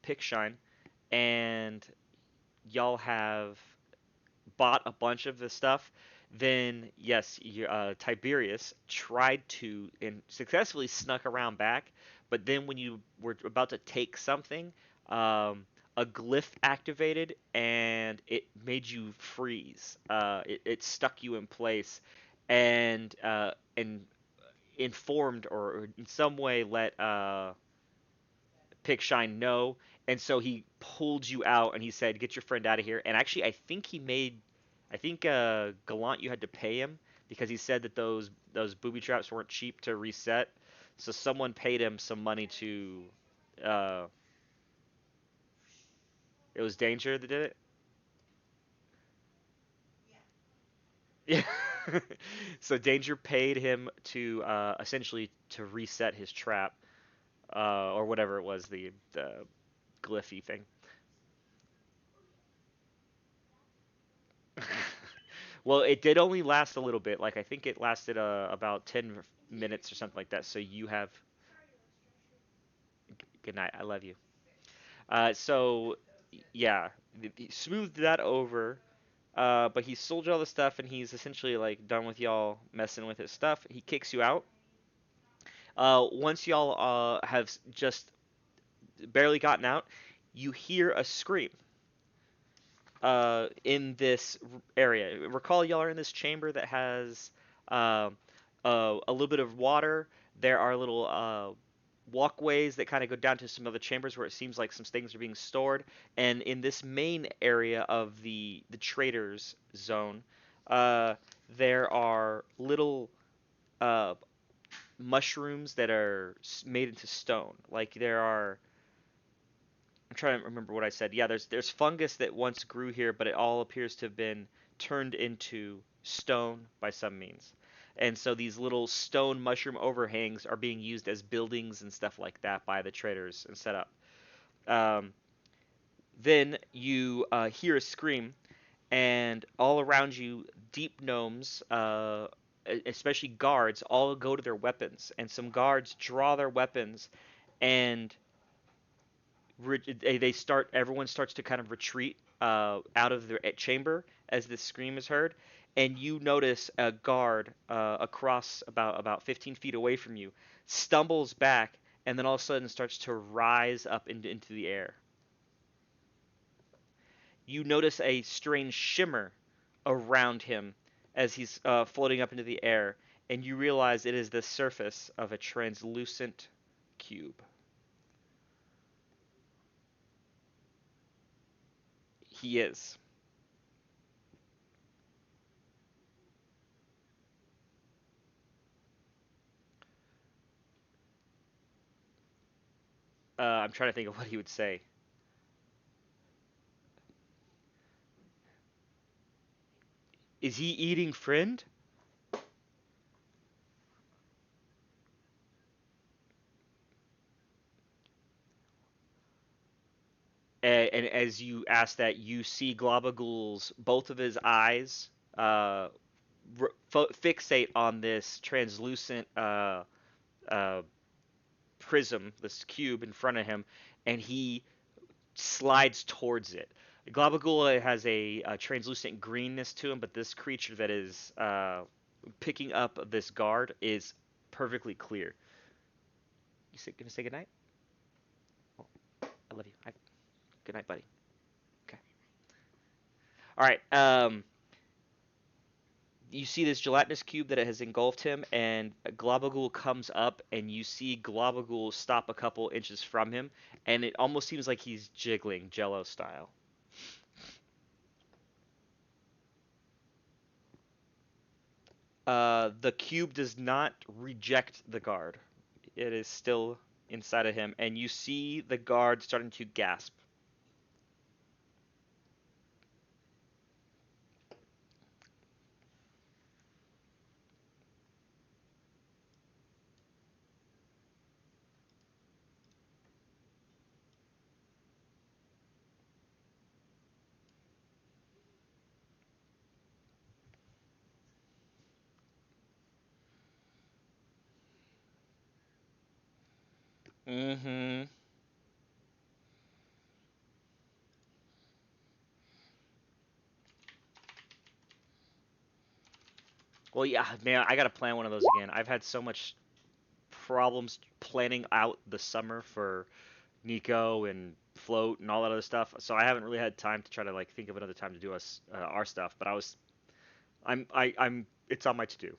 Pickshine, and y'all have bought a bunch of the stuff, then yes, Tiberius tried to and successfully snuck around back. But then when you were about to take something, a glyph activated and it made you freeze. It stuck you in place, and informed or in some way let Pickshine know. And so he pulled you out and he said, "Get your friend out of here." And actually, I think Gallant, you had to pay him because he said that those booby traps weren't cheap to reset. So someone paid him some money to. Uh, it was Danger that did it. Yeah. So Danger paid him to essentially to reset his trap, or whatever it was, the glyphy thing. Well, it did only last a little bit. Like I think it lasted about 10 minutes or something like that. So you have good night. I love you. So yeah, he smoothed that over. But he sold you all the stuff, and he's essentially like done with y'all messing with his stuff. He kicks you out. Once y'all have just barely gotten out, you hear a scream in this area. Recall, y'all are in this chamber that has um a little bit of water. There are little walkways that kind of go down to some other chambers where it seems like some things are being stored. And in this main area of the traders zone, uh, there are little uh, mushrooms that are made into stone. Like there are, I'm trying to remember what I said. Yeah, there's fungus that once grew here, but it all appears to have been turned into stone by some means. And so these little stone mushroom overhangs are being used as buildings and stuff like that by the traders and set up. Um, then you hear a scream, and all around you, deep gnomes, especially guards, all go to their weapons. And some guards draw their weapons, and they start. Everyone starts to kind of retreat out of their chamber as this scream is heard, and you notice a guard across about 15 feet away from you stumbles back, and then all of a sudden starts to rise up into the air. You notice a strange shimmer around him as he's floating up into the air, and you realize it is the surface of a translucent cube. He is. I'm trying to think of what he would say. Is he eating friend? And as you ask that, you see Globagul's both of his eyes uh, fixate on this translucent uh, prism, this cube in front of him, and he slides towards it. Globagula has a translucent greenness to him, but this creature that is picking up this guard is perfectly clear. Gonna say goodnight? Oh, I love you. Good night, buddy. Okay. All right. You see this gelatinous cube that has engulfed him, and Globagul comes up, and you see Globagul stop a couple inches from him, and it almost seems like he's jiggling Jello style. The cube does not reject the guard. It is still inside of him, and you see the guard starting to gasp. Mm-hmm. Well, yeah, man, I gotta plan one of those again. I've had so much problems planning out the summer for Nico and float and all that other stuff. So I haven't really had time to try to like think of another time to do us our stuff. But I'm it's on my to do.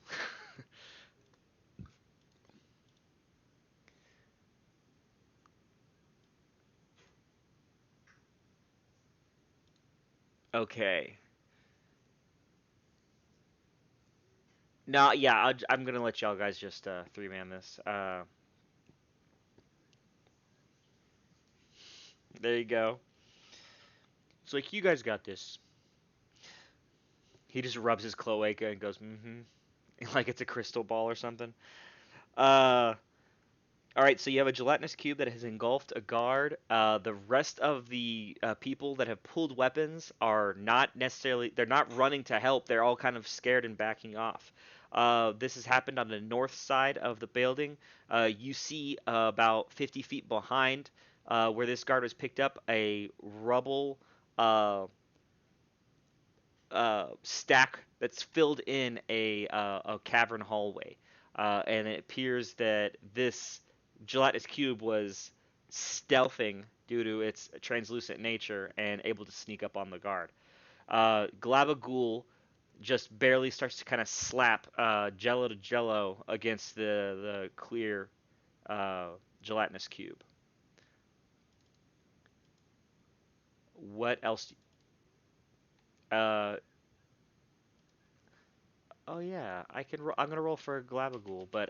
Okay. No, yeah, I'm gonna let y'all guys just three man this. There you go. It's like you guys got this. He just rubs his cloaca and goes, mm-hmm, like it's a crystal ball or something. Uh, All right, so you have a gelatinous cube that has engulfed a guard. The rest of the people that have pulled weapons are not necessarily, they're not running to help. They're all kind of scared and backing off. This has happened on the north side of the building. You see about 50 feet behind where this guard was picked up a rubble uh, stack that's filled in a cavern hallway, and it appears that this gelatinous cube was stealthing due to its translucent nature and able to sneak up on the guard. Glabaghoul just barely starts to kind of slap Jello to Jello against the clear uh, gelatinous cube. What else? Uh, oh yeah, I can. I'm gonna roll for Glabaghoul, but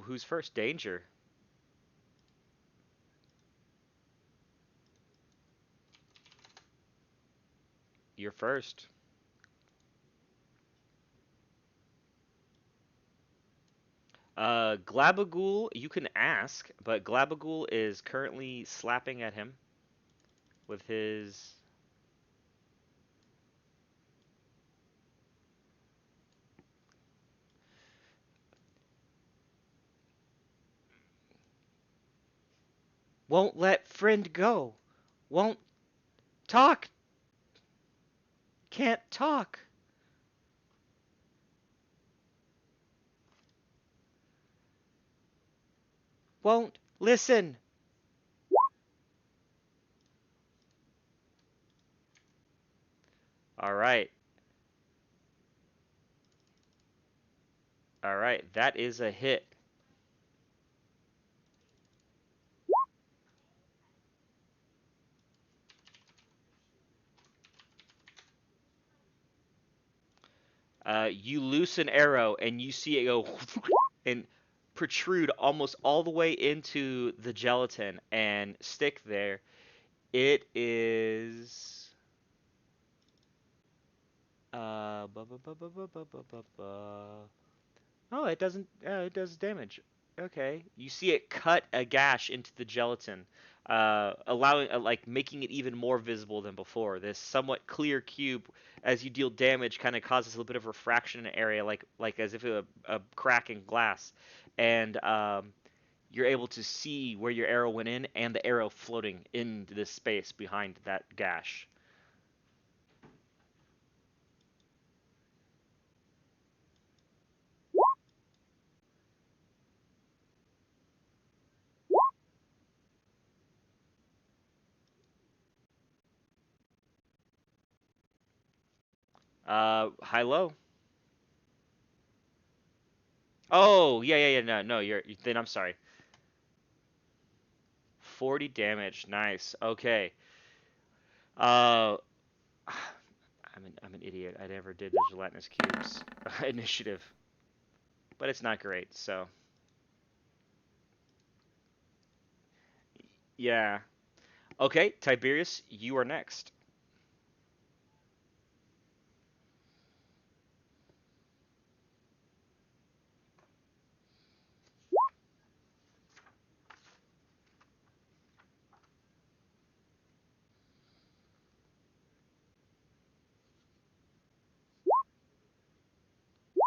who's first? Danger. You're first. Glabaghoul, you can ask, but Glabaghoul is currently slapping at him with his. Won't let friend go. Won't talk. Can't talk. Won't listen. All right. All right. That is a hit. You loose an arrow and you see it go and protrude almost all the way into the gelatin and stick there. It is Oh, it doesn't. It does damage. Okay. You see it cut a gash into the gelatin, allowing, like, making it even more visible than before. This somewhat clear cube, as you deal damage, kind of causes a little bit of refraction in an area, like as if it were a crack in glass, and you're able to see where your arrow went in and the arrow floating into this space behind that gash. High low. Oh, yeah, yeah, yeah. No, no. Then I'm sorry. 40 damage. Nice. Okay. Uh, I'm an idiot. I never did the gelatinous cubes initiative, but it's not great. So yeah. Okay, Tiberius, you are next.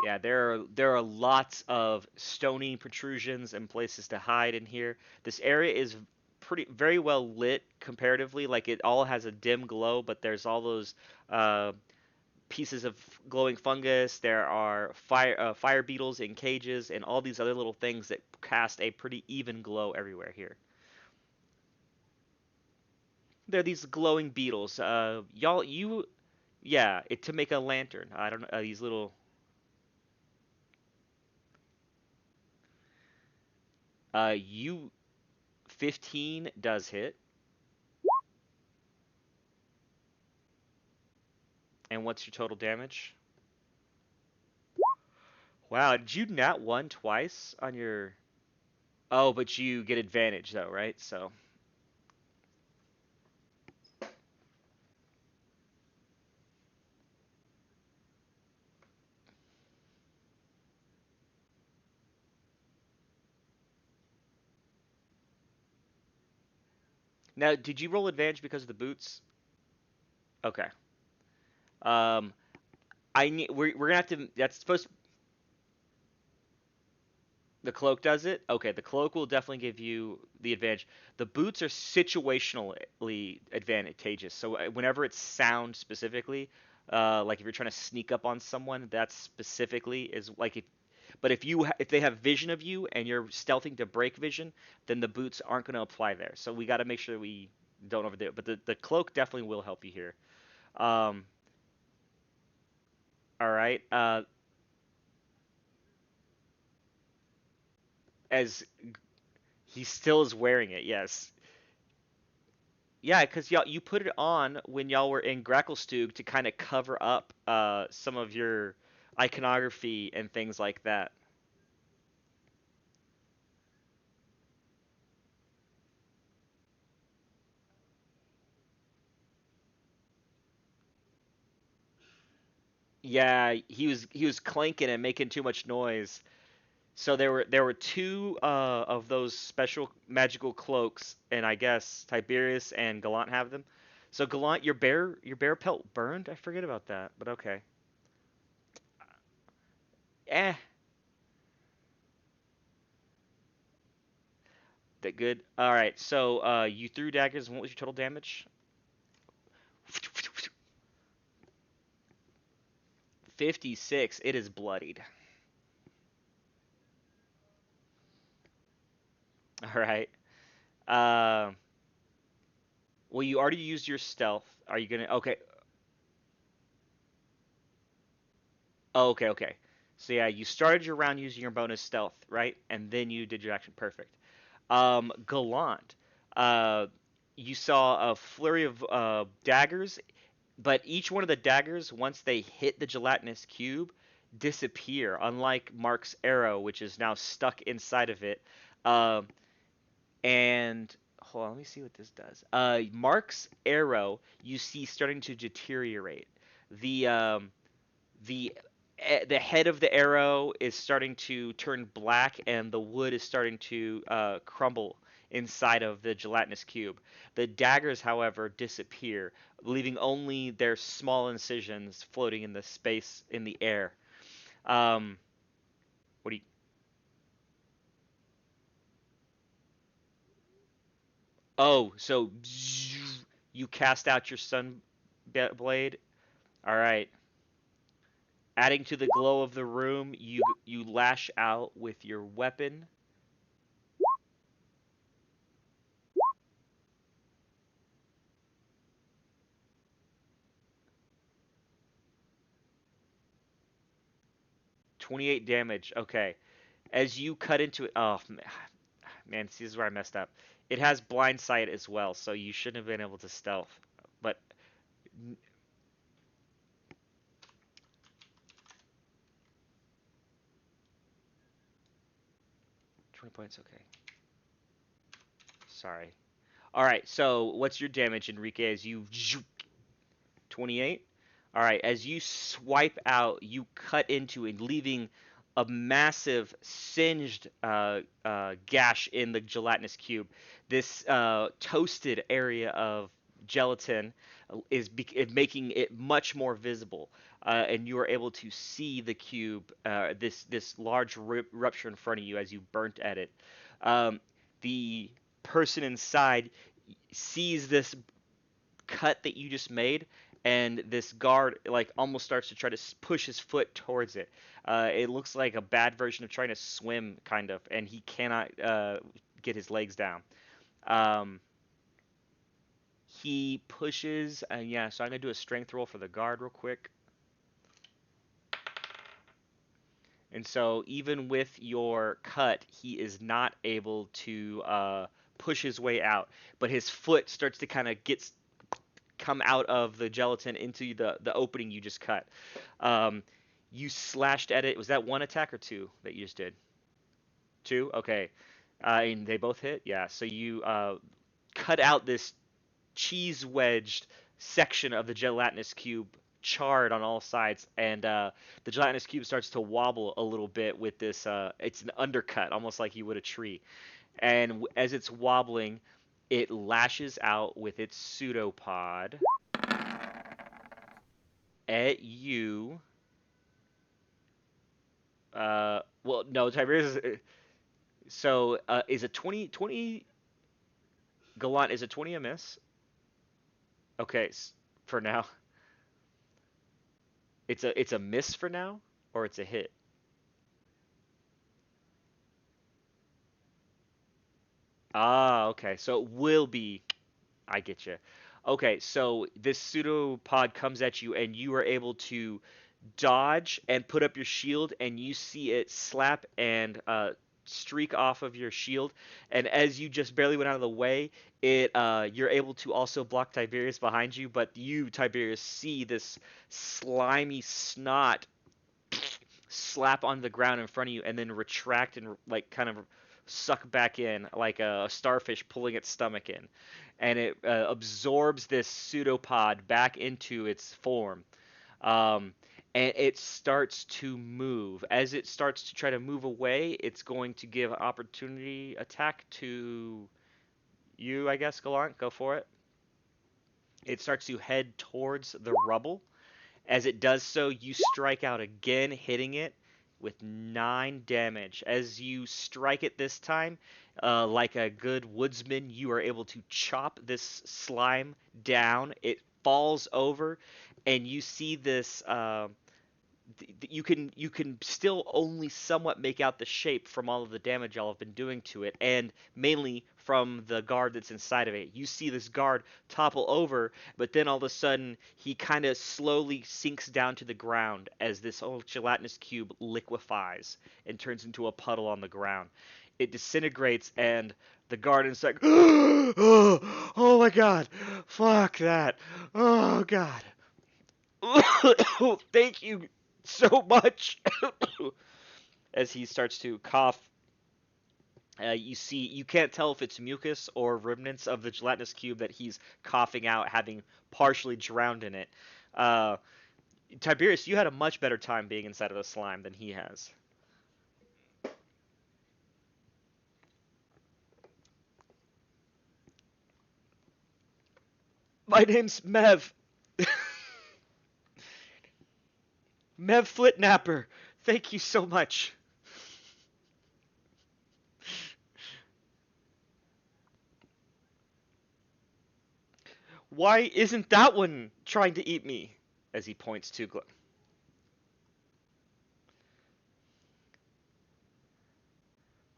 Yeah, there are lots of stony protrusions and places to hide in here. This area is pretty very well lit comparatively. Like it all has a dim glow, but there's all those uh, pieces of glowing fungus. There are fire beetles in cages, and all these other little things that cast a pretty even glow everywhere here. They're these glowing beetles. Y'all, yeah, to make a lantern. I don't know these little. You 15 does hit. And what's your total damage? Wow, did you nat one twice on your? Oh, but you get advantage though, right? So now, did you roll advantage because of the boots? Okay. Um, I need. We're gonna have to. That's supposed. The cloak does it? Okay, the cloak will definitely give you the advantage. The boots are situationally advantageous. So whenever it's sound specifically, like if you're trying to sneak up on someone, that specifically is like if they have vision of you and you're stealthing to break vision, then the boots aren't going to apply there. So we got to make sure we don't overdo it. But the cloak definitely will help you here. Um, all right. As he still is wearing it, yes. Yeah, because y'all you put it on when y'all were in Gracklestug to kind of cover up some of your iconography and things like that. Yeah, he was clanking and making too much noise. So there were two of those special magical cloaks, and I guess Tiberius and Gallant have them. So Gallant, your bear pelt burned. I forget about that, but okay. Eh, that good. All right. So you threw daggers. And what was your total damage? 56. It is bloodied. All right. Uh, well, you already used your stealth. Are you gonna? Okay. Oh, okay. Okay. So yeah, you started your round using your bonus stealth, right? And then you did your action. Perfect. Gallant. Uh, you saw a flurry of daggers, but each one of the daggers, once they hit the gelatinous cube, disappear. Unlike Mark's arrow, which is now stuck inside of it. Um, and hold on, let me see what this does. Mark's arrow you see starting to deteriorate. The um, the head of the arrow is starting to turn black, and the wood is starting to crumble inside of the gelatinous cube. The daggers, however, disappear, leaving only their small incisions floating in the space in the air. Um, what do you? Oh, so you cast out your sun blade. All right. Adding to the glow of the room, you lash out with your weapon. 28 damage. Okay. As you cut into it, oh man, see, this is where I messed up. It has blind sight as well, so you shouldn't have been able to stealth. But 20 points, okay. Sorry. All right, so what's your damage, Enrique? As you 28. All right, as you swipe out, you cut into it, leaving a massive singed gash in the gelatinous cube. This toasted area of gelatin making it much more visible, and you are able to see the cube, this large rupture in front of you as you burnt at it. Um, the person inside sees this cut that you just made, and this guard like almost starts to try to push his foot towards it. It looks like a bad version of trying to swim, kind of, and he cannot get his legs down. Um, he pushes, and yeah, so I'm gonna do a strength roll for the guard real quick. And so even with your cut, he is not able to push his way out, but his foot starts to kind of come out of the gelatin into the opening you just cut. Um, you slashed at it. Was that one attack or two that you just did? Two? Okay. And they both hit? Yeah. So you cut out this cheese wedged section of the gelatinous cube, charred on all sides, and the gelatinous cube starts to wobble a little bit with this. It's an undercut, almost like you would a tree. And as it's wobbling, it lashes out with its pseudopod at you. Well, no, Tiberius. So is a 20 Gallant? Is a 20 a miss? Okay, for now, it's a miss for now, or it's a hit. Ah, okay. So it will be. I get you. Okay, so this pseudopod comes at you, and you are able to dodge and put up your shield, and you see it slap and streak off of your shield. And as you just barely went out of the way, it you're able to also block Tiberius behind you. But you, Tiberius, see this slimy snot slap on the ground in front of you, and then retract and like kind of suck back in like a starfish pulling its stomach in, and it absorbs this pseudopod back into its form. Um, and it starts to move. As it starts to try to move away, it's going to give an opportunity attack to you, I guess, Gallant. Go for it. It starts to head towards the rubble. As it does so, you strike out again, hitting it with 9 damage. As you strike it this time, like a good woodsman, you are able to chop this slime down. It falls over, and you see this. You can still only somewhat make out the shape from all of the damage y'all have been doing to it, and mainly from the guard that's inside of it. You see this guard topple over, but then all of a sudden he kind of slowly sinks down to the ground as this old gelatinous cube liquefies and turns into a puddle on the ground. It disintegrates, and the guard is like, oh my god, fuck that, oh god. Thank you so much. As he starts to cough, you can't tell if it's mucus or remnants of the gelatinous cube that he's coughing out, having partially drowned in it. Uh, Tiberius, you had a much better time being inside of the slime than he has. My name's Mev. Mev Flitnapper. Thank you so much. Why isn't that one trying to eat me? As he points to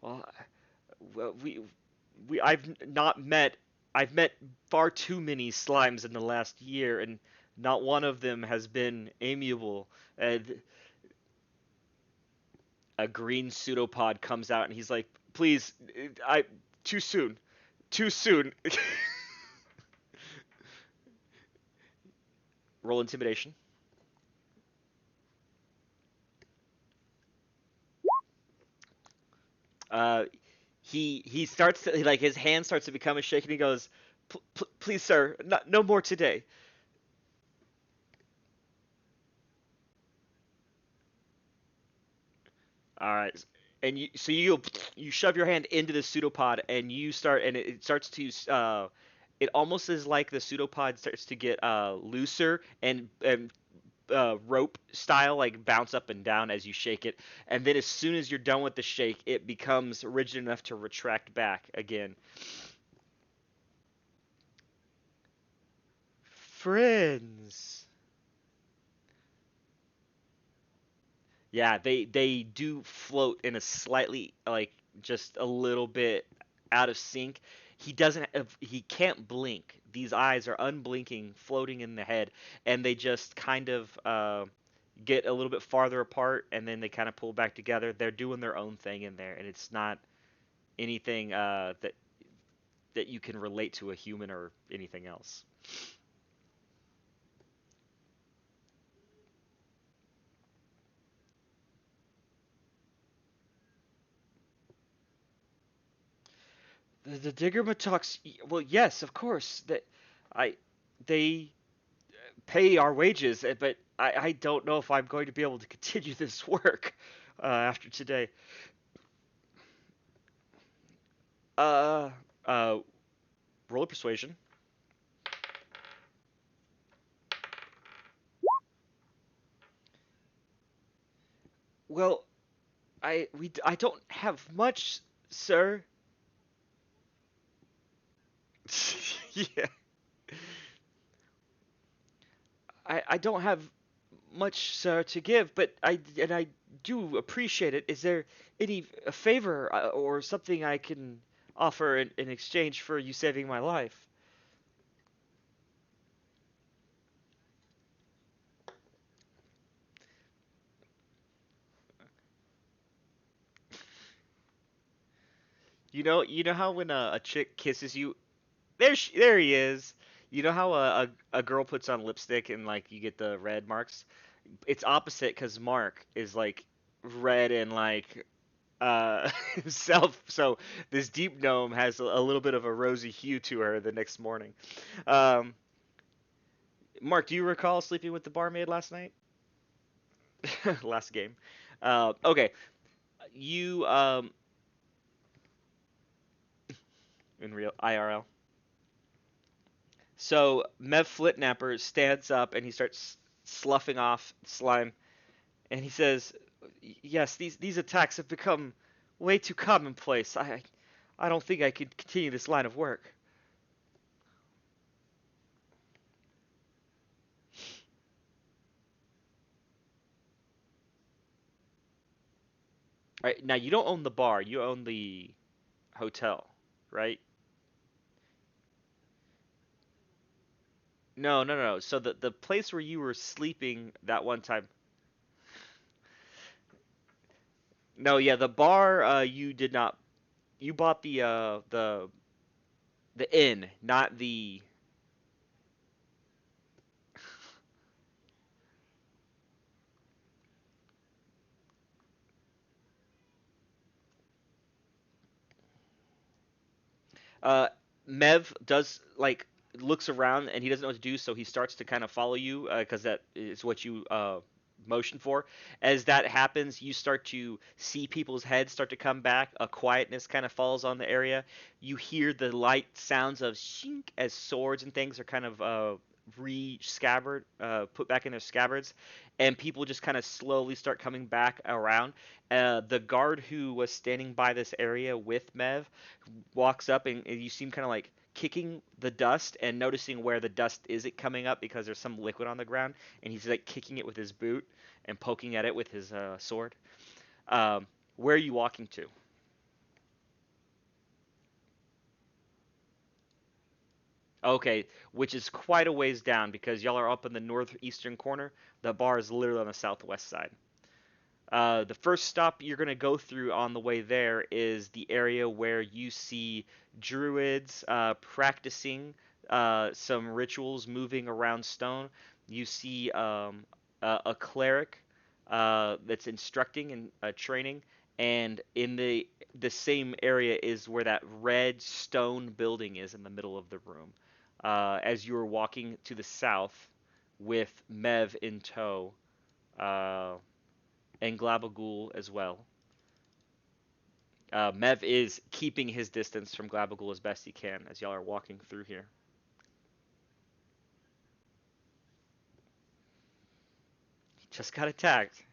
well, well, I've not met. I've met far too many slimes in the last year, and not one of them has been amiable. A green pseudopod comes out, and he's like, "Please, I too soon, too soon." Roll intimidation. Uh, he starts to, like his hand starts to become a shake, and he goes, "Please, sir, no more today." All right. And you shove your hand into the pseudopod, and you start, and it starts to it almost is like the pseudopod starts to get looser and rope style, like bounce up and down as you shake it. And then as soon as you're done with the shake, it becomes rigid enough to retract back again. friends. Yeah, they do float in a slightly like just a little bit out of sync. He can't blink. These eyes are unblinking, floating in the head, and they just kind of get a little bit farther apart, and then they kind of pull back together. They're doing their own thing in there, and it's not anything that you can relate to a human or anything else. The Diggermatox, well, yes, of course. That I they pay our wages, but I don't know if I'm going to be able to continue this work after today. Uh, uh, roll a persuasion. Well, I don't have much, sir. Yeah, I don't have much, sir, to give, but I do appreciate it. Is there any a favor or something I can offer in exchange for you saving my life? You know how when a chick kisses you, there he is. You know how a girl puts on lipstick and like you get the red marks? It's opposite because Mark is like red and like himself. So this deep gnome has a little bit of a rosy hue to her the next morning. Um, Mark, do you recall sleeping with the barmaid last night? Last game. Okay, you in real IRL. So Mev Flitnapper stands up and he starts sloughing off slime, and he says, "Yes, these attacks have become way too commonplace. I don't think I could continue this line of work." All right, now you don't own the bar, you own the hotel, right? No, no, no. So the place where you were sleeping that one time. No, yeah, the bar you did not. You bought the inn, not the. Uh, Mev does like looks around and he doesn't know what to do, so he starts to kind of follow you because that is what you motion for. As that happens, you start to see people's heads start to come back. A quietness kind of falls on the area. You hear the light sounds of shink as swords and things are kind of re-scabbard, put back in their scabbards, and people just kind of slowly start coming back around. The guard who was standing by this area with Mev walks up and you see him kind of like kicking the dust and noticing where the dust isn't coming up because there's some liquid on the ground, and he's like kicking it with his boot and poking at it with his sword. Where are you walking to? Okay, which is quite a ways down because y'all are up in the northeastern corner. The bar is literally on the southwest side. The first stop you're going to go through on the way there is the area where you see druids practicing some rituals moving around stone. You see a cleric that's instructing and training, and in the same area is where that red stone building is in the middle of the room. As you are walking to the south with Mev in tow. Uh, and Glabagul as well. Mev is keeping his distance from Glabagul as best he can as y'all are walking through here. He just got attacked.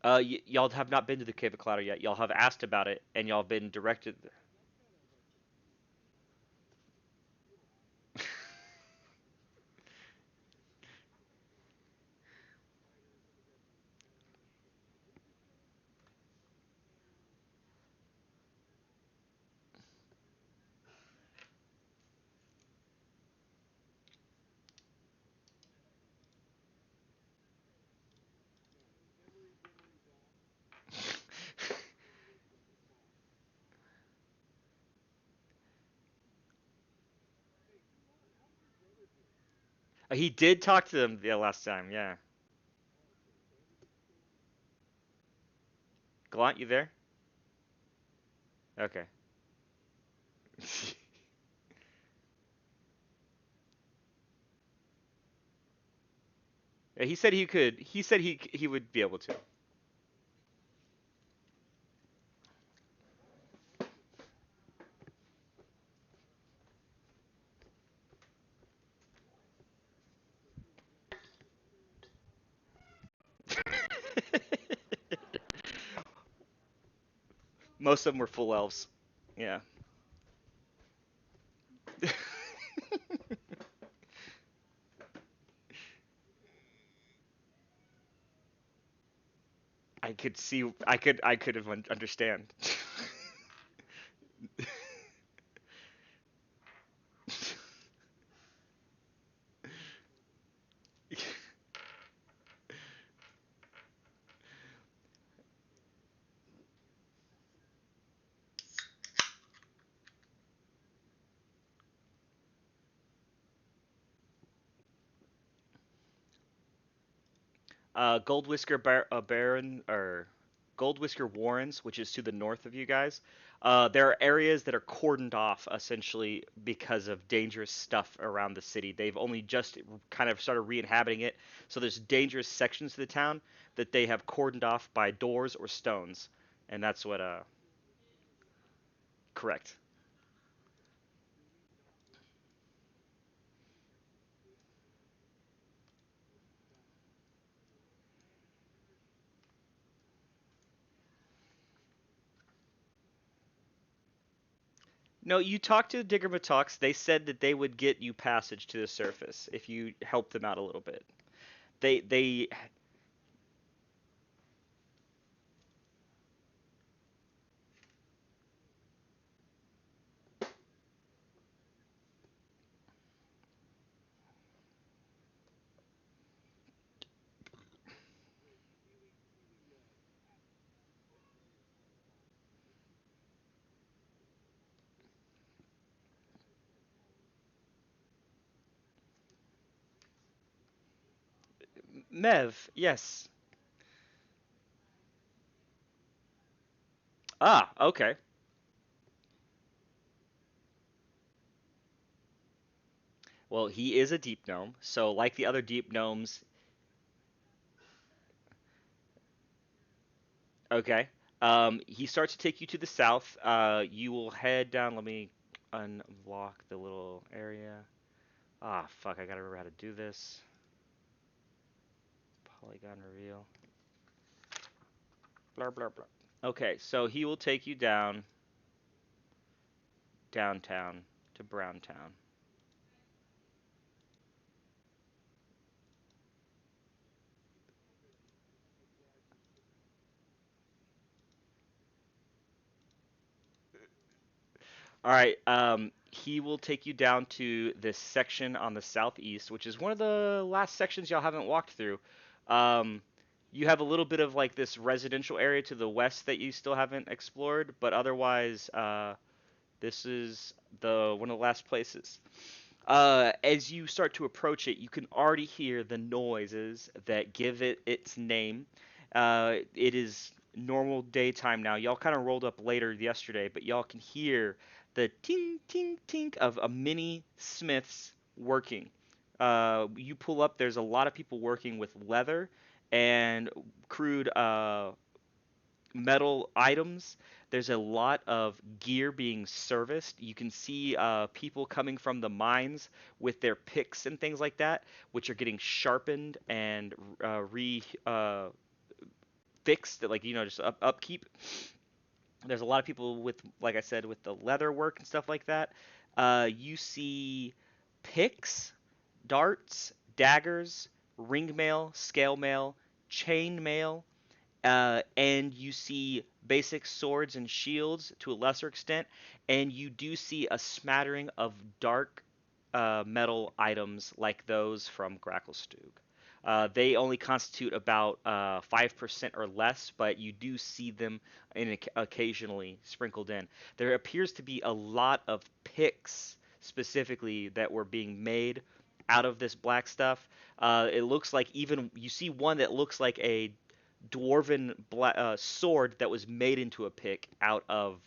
Y'all have not been to the Cave of Clouder yet. Y'all have asked about it, and y'all have been directed. He did talk to them the last time. Yeah, Gallant, you there? Okay. Yeah, he said he could. He said he would be able to. Most of them were full elves. Yeah. I could see. I could have understand. Gold Whisker Baron or Gold Whisker Warrens, which is to the north of you guys. There are areas that are cordoned off essentially because of dangerous stuff around the city. They've only just kind of started re-inhabiting it, so there's dangerous sections of the town that they have cordoned off by doors or stones, and that's what correct. No, you talked to Digger Matux. They said that they would get you passage to the surface if you help them out a little bit. They Mev, yes. Ah, okay. Well, he is a deep gnome, so like the other deep gnomes, okay. He starts to take you to the south. You will head down. Let me unlock the little area. Ah, fuck! I gotta remember how to do this. Polygon reveal. Blah blah blah. Okay, so he will take you downtown to Browntown. All right. He will take you down to this section on the southeast, which is one of the last sections y'all haven't walked through. Um, you have a little bit of like this residential area to the west that you still haven't explored, but otherwise, this is the one of the last places. As you start to approach it, you can already hear the noises that give it its name. It is normal daytime now. Y'all kind of rolled up later yesterday, but y'all can hear the ting ting ting of a mini smiths working. You pull up. There's a lot of people working with leather and crude metal items. There's a lot of gear being serviced. You can see people coming from the mines with their picks and things like that, which are getting sharpened and fixed, like just upkeep. There's a lot of people with, like I said, with the leather work and stuff like that. You see picks, darts, daggers, ring mail, scale mail, chain mail, and you see basic swords and shields to a lesser extent, and you do see a smattering of dark metal items like those from Gracklestug. They only constitute about 5% or less, but you do see them occasionally sprinkled in. There appears to be a lot of picks specifically that were being made out of this black stuff. It looks like even you see one that looks like a dwarven sword that was made into a pick out of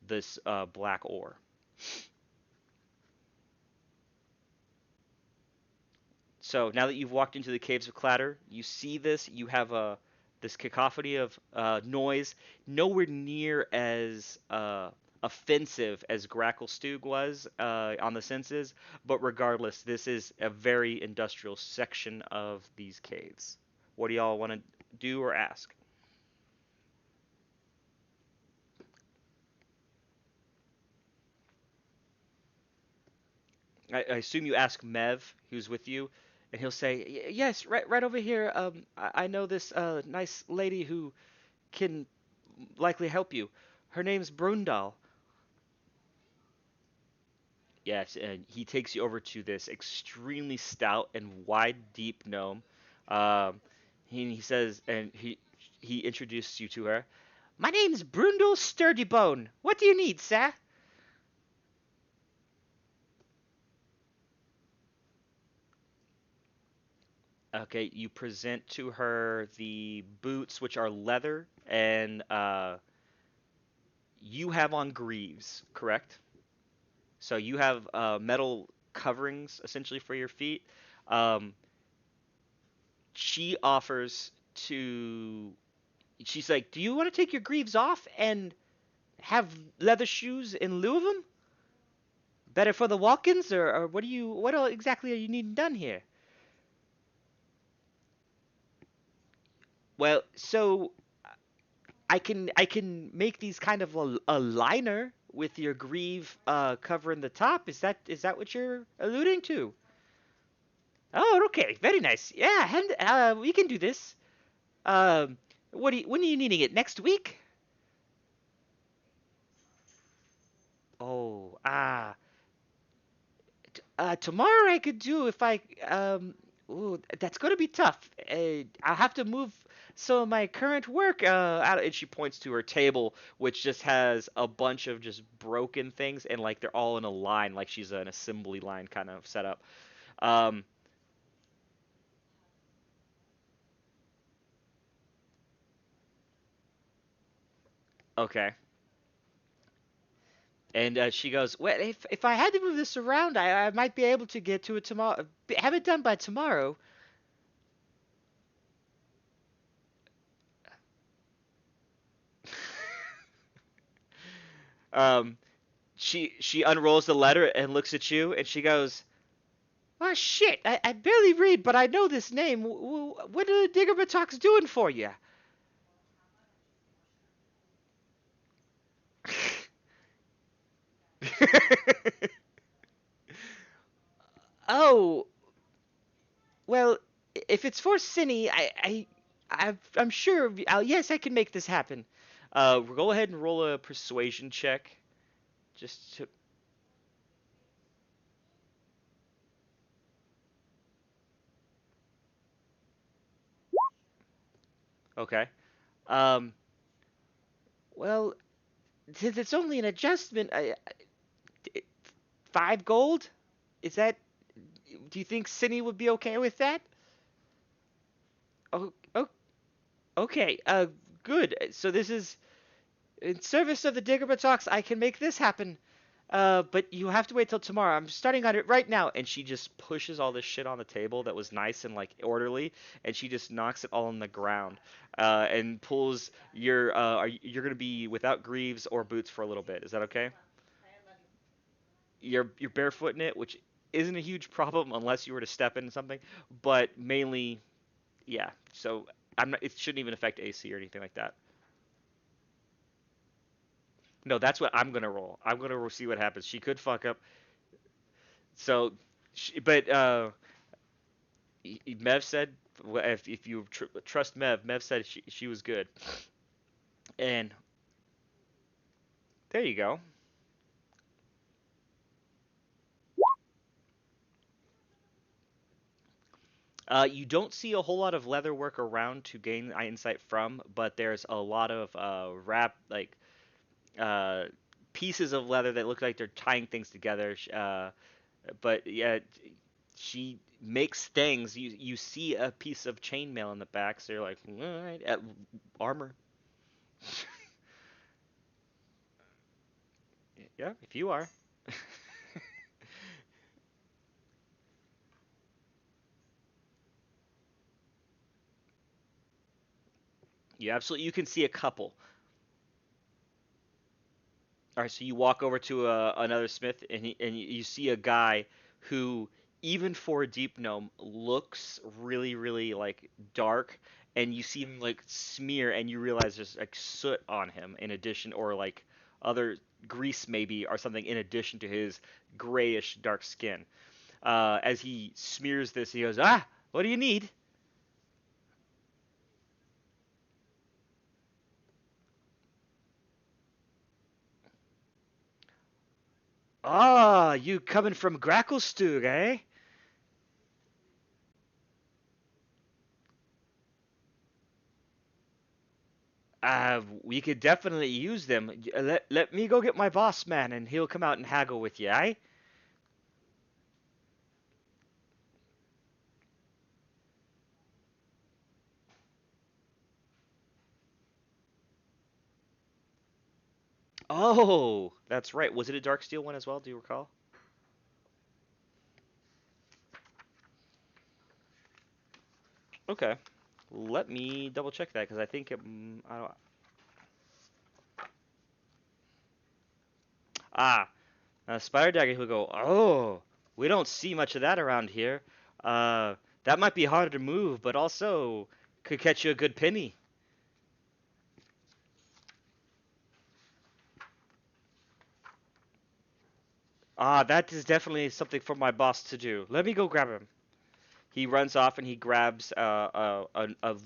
this black ore. So now that you've walked into the caves of Clatter, you see this. You have this cacophony of noise, nowhere near as offensive as Gracklestug was on the senses, but regardless, this is a very industrial section of these caves. What do y'all want to do or ask? I assume you ask Mev, who's with you, and he'll say, "Yes, right over here. I know this nice lady who can likely help you. Her name's Brundal." Yes, and he takes you over to this extremely stout and wide, deep gnome. Um, he says, and he introduces you to her. "My name's Brundle Sturdybone. What do you need, sir?" Okay, you present to her the boots, which are leather, and you have on greaves, correct? So you have metal coverings essentially for your feet. Um, she offers to. She's like, "Do you want to take your greaves off and have leather shoes in lieu of them? Better for the walk-ins, or what do you? What exactly are you needing done here?" Well, so I can make these kind of a liner with your greave covering the top. Is that what you're alluding to? Oh, okay, very nice. Yeah, and we can do this. When are you needing it? Next week? Oh, tomorrow I could do if I Ooh, that's gonna be tough. I'll have to move some of my current work out. And she points to her table, which just has a bunch of just broken things, and like they're all in a line, like she's an assembly line kind of setup. Um, okay. And she goes, "Well, if I had to move this around, I might be able to get to it tomorrow. Have it done by tomorrow." um, she unrolls the letter and looks at you, and she goes, "Oh shit! I barely read, but I know this name. What are the Diggerbatocks doing for you?" Oh, well, if it's for Cinny, I'm sure. Yes, I can make this happen. Go ahead and roll a persuasion check. Just to, okay. Um, well, since it's only an adjustment, 5 gold. Is that? Do you think Cinny would be okay with that? Oh, oh, okay. Good. So this is in service of the Diggerbatocks. I can make this happen. But you have to wait till tomorrow. I'm starting on it right now. And she just pushes all this shit on the table that was nice and like orderly, and she just knocks it all on the ground, and pulls your. You're gonna be without greaves or boots for a little bit. Is that okay? You're barefoot in it, which isn't a huge problem unless you were to step into something, but mainly, yeah. So I'm not. It shouldn't even affect AC or anything like that. No, that's what I'm gonna roll. I'm gonna see what happens. She could fuck up. So, but Mev said if you trust Mev, Mev said she was good. And there you go. You don't see a whole lot of leather work around to gain insight from, but there's a lot of uh, pieces of leather that look like they're tying things together. But yeah, she makes things. You see a piece of chainmail in the back, so you're like, all right, armor. Yeah, if you are. You absolutely you can see a couple. All right, so you walk over to another smith, and you see a guy who, even for a deep gnome, looks really, really like dark, and you see him like smear, and you realize there's like soot on him in addition, or like other grease maybe, or something in addition to his grayish dark skin. As he smears this, he goes, "Ah, what do you need?" "Ah, you coming from Gracklestug, eh?" We could definitely use them. Let me go get my boss man, and he'll come out and haggle with you, eh? Oh, that's right. Was it a dark steel one as well? Do you recall? Okay. Let me double check that because I think I don't. Ah, spider dagger. He'll go. Oh, we don't see much of that around here. That might be harder to move, but also could catch you a good penny. Ah, that is definitely something for my boss to do. Let me go grab him. He runs off and he grabs a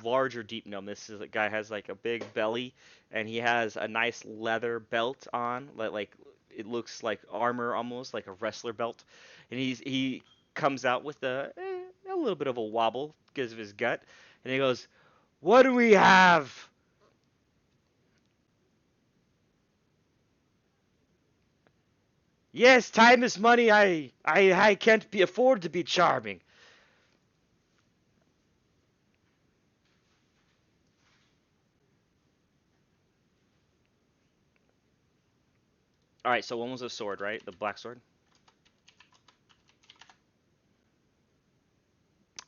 larger deep gnome. This is a guy has like a big belly, and he has a nice leather belt on, like it looks like armor almost, like a wrestler belt. And he comes out with a little bit of a wobble because of his gut, and he goes, "What do we have?" Yes, time is money. I can't be afford to be charming. All right, so one was a sword, right? The black sword.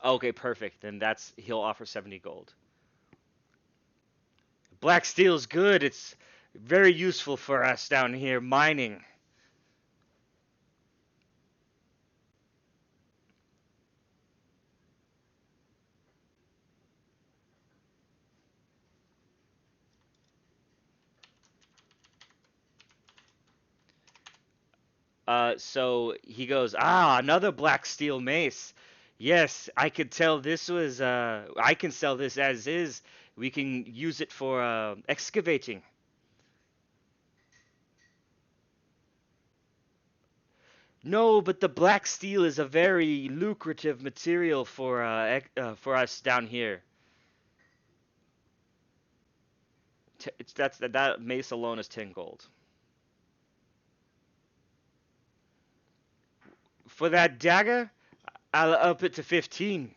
Okay, perfect. Then that's he'll offer 70 gold. Black steel's good. It's very useful for us down here mining. So he goes, ah, another black steel mace. Yes, I could tell this was. I can sell this as is. We can use it for excavating. No, but the black steel is a very lucrative material for us down here. That mace alone is 10 gold. For that dagger, I'll up it to 15.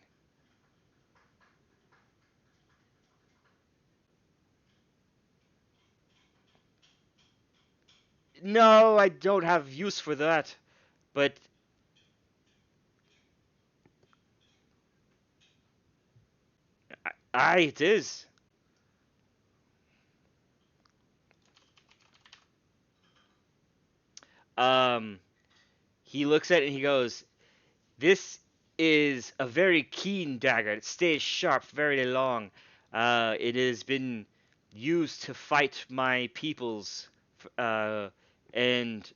No, I don't have use for that. But aye, it is. Um, he looks at it and he goes, "This is a very keen dagger. It stays sharp very long. It has been used to fight my peoples, and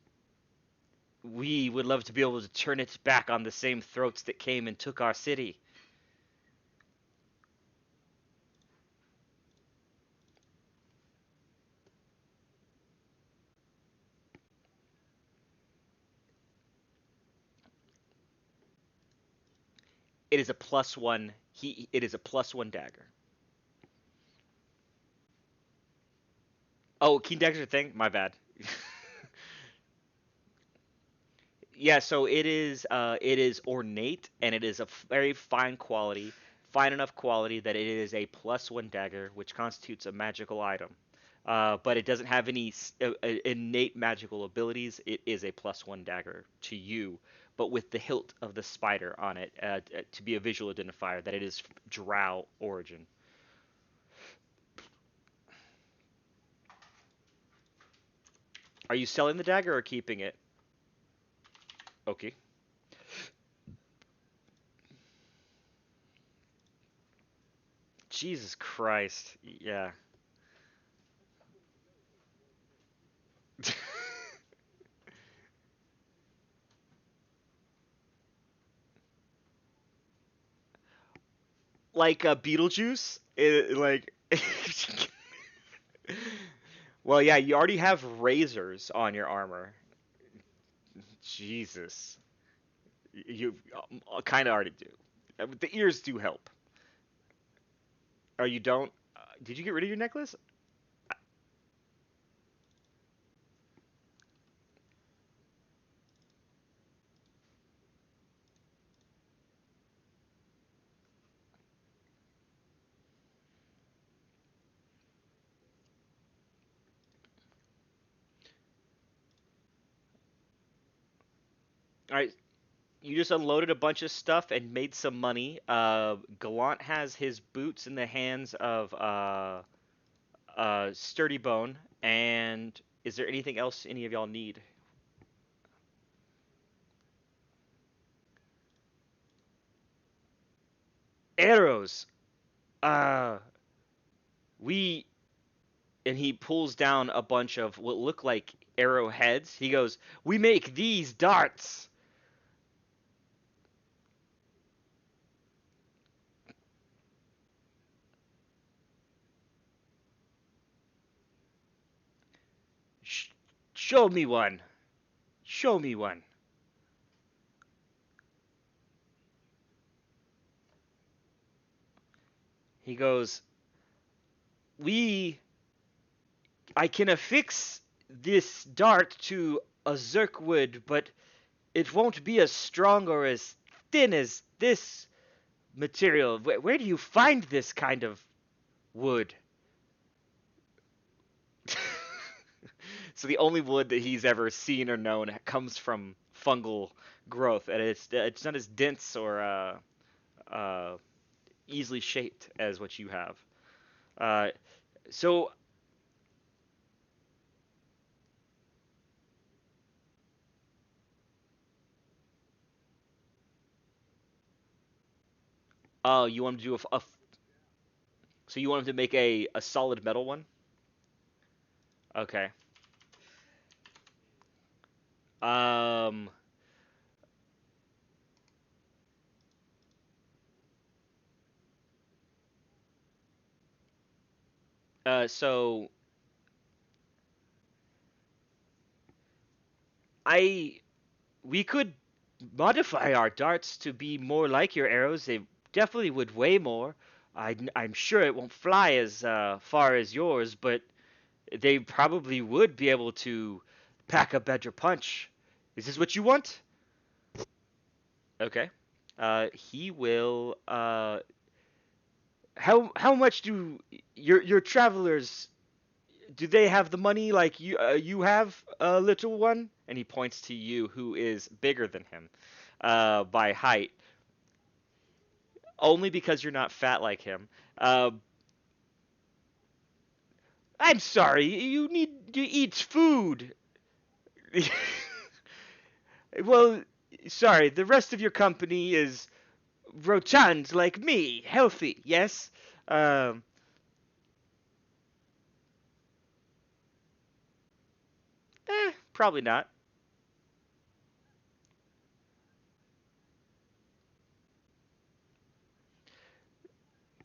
we would love to be able to turn it back on the same throats that came and took our city. It is a plus one. It is a plus one dagger. Oh, keen daggers are a thing. My bad. Yeah, so it is ornate and it is a very fine quality, fine enough quality that it is a plus one dagger, which constitutes a magical item. But it doesn't have any innate magical abilities. It is a plus one dagger to you, but with the hilt of the spider on it to be a visual identifier that it is drow origin. Are you selling the dagger or keeping it? Okay. Jesus Christ. Yeah. Like Beetlejuice. Like, well, yeah, you already have razors on your armor. Jesus, you kind of already do. The ears do help. Or you don't? Did you get rid of your necklace? All right, you just unloaded a bunch of stuff and made some money. Gallant has his boots in the hands of Sturdy Bone. And is there anything else any of y'all need? Arrows. Uh, we and he pulls down a bunch of what look like arrowheads. He goes, "We make these darts." Sh- Show me one. Show me one. He goes, "We I can affix this dart to a zirkwood, but it won't be as strong or as thin as this material. Where do you find this kind of wood?" So the only wood that he's ever seen or known comes from fungal growth, and it's not as dense or uh, easily shaped as what you have. Uh, so, you want to do so you want him to make a solid metal one? Okay. Um. So I we could modify our darts to be more like your arrows. They definitely would weigh more. I'm sure it won't fly as far as yours, but they probably would be able to pack a better punch. Is this what you want? Okay. He will. How much do your travelers? Do they have the money like you have, little one? And he points to you, who is bigger than him, by height. Only because you're not fat like him. Uh, I'm sorry. You need to eat food. Well, sorry. The rest of your company is rotund like me, healthy. Yes. Probably not.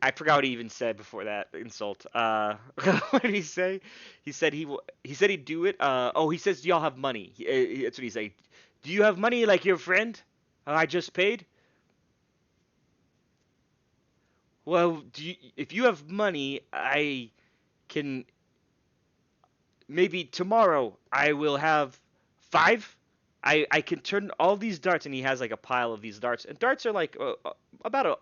I forgot what he even said before that insult. What did he say? He said he'd do it. Oh, he says, "Do y'all have money?" That's what he said. Do you have money like your friend? I just paid. Well, if you have money, I can maybe tomorrow. I will have five. I can turn all these darts, and he has like a pile of these darts. And darts are like about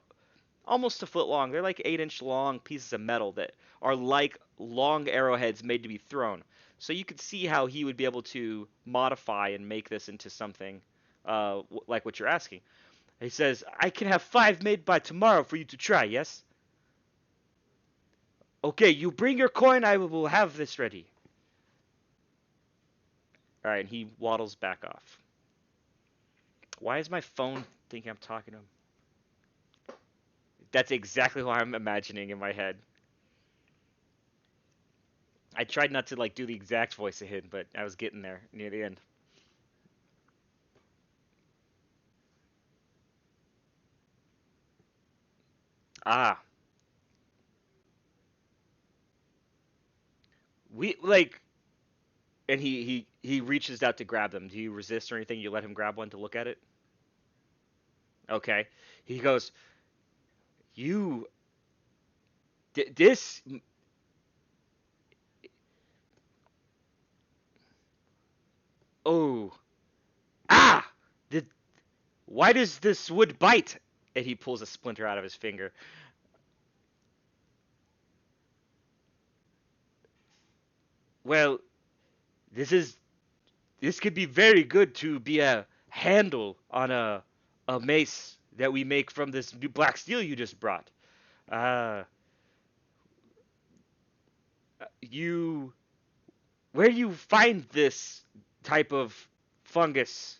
almost a foot long. They're like 8-inch long pieces of metal that are like long arrowheads made to be thrown. So you could see how he would be able to modify and make this into something like what you're asking. He says, I can have five made by tomorrow for you to try, yes? Okay, you bring your coin, I will have this ready. Alright, and he waddles back off. Why is my phone thinking I'm talking to him? That's exactly what I'm imagining in my head. I tried not to like do the exact voice of him, but I was getting there near the end. Ah, we like, and he reaches out to grab them. Do you resist or anything? You let him grab one to look at it. Okay. He goes, "You, this, oh, ah, the, why does this wood bite?" And he pulls a splinter out of his finger. Well, this is this could be very good to be a handle on a mace that we make from this new black steel you just brought. Uh, you where do you find this type of fungus?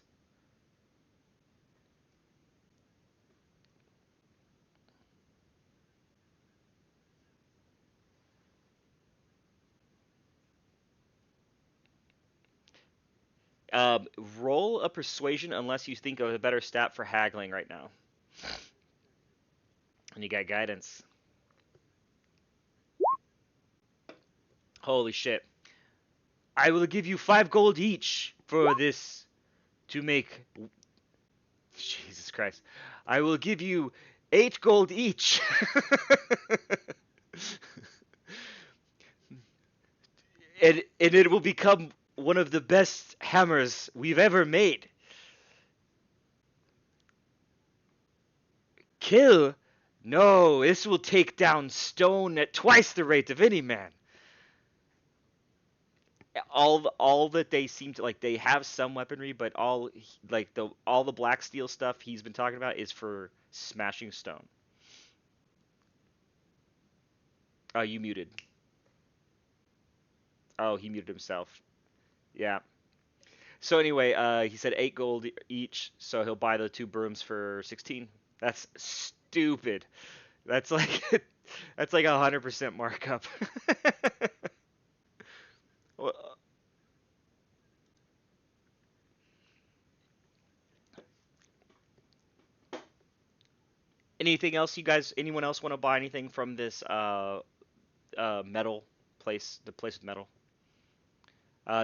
Um, Roll a persuasion unless you think of a better stat for haggling right now. And you got guidance. Holy shit. I will give you 5 gold each for this to make. Jesus Christ. I will give you 8 gold each. And it will become one of the best hammers we've ever made. Kill? No, this will take down stone at twice the rate of any man. All that they seem to like, they have some weaponry, but all the black steel stuff he's been talking about is for smashing stone. Oh, you muted. Oh, he muted himself. Yeah. So anyway, he said 8 gold each, so he'll buy the two brooms for 16. That's stupid. That's like that's like 100% markup. Well, anything else you guys? Anyone else want to buy anything from this metal place? The place with metal.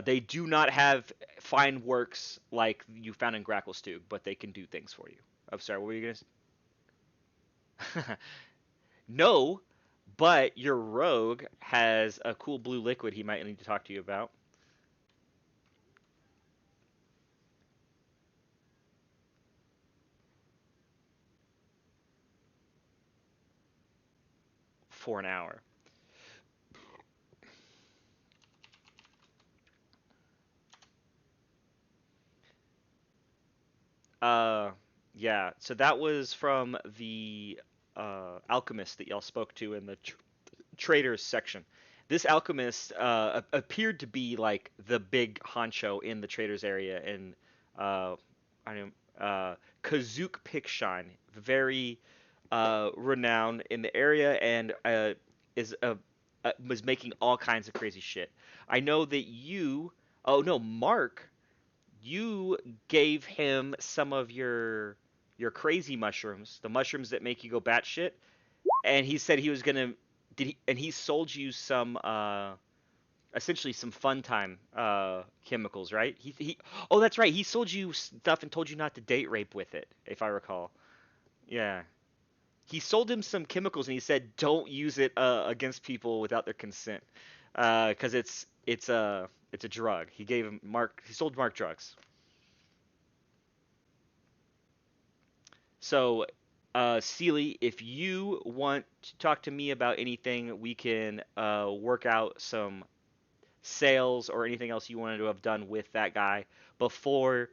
They do not have fine works like you found in Gracklestug, but they can do things for you. I'm sorry, what were you gonna? No, but your rogue has a cool blue liquid he might need to talk to you about for an hour. Uh, yeah. So that was from the alchemist that y'all spoke to in the traders section. This alchemist appeared to be like the big honcho in the traders area, and I don't Kazook Pickshine, very renowned in the area, and is was making all kinds of crazy shit. I know that you. Oh no, Mark. You gave him some of your crazy mushrooms, the mushrooms that make you go batshit, and he said he was gonna and he sold you some essentially some fun time chemicals, right? Oh, that's right. He sold you stuff and told you not to date rape with it, if I recall. Yeah. He sold him some chemicals and he said don't use it against people without their consent, because it's a drug. He gave him Mark. He sold Mark drugs. So, Seely, if you want to talk to me about anything, we can work out some sales or anything else you wanted to have done with that guy before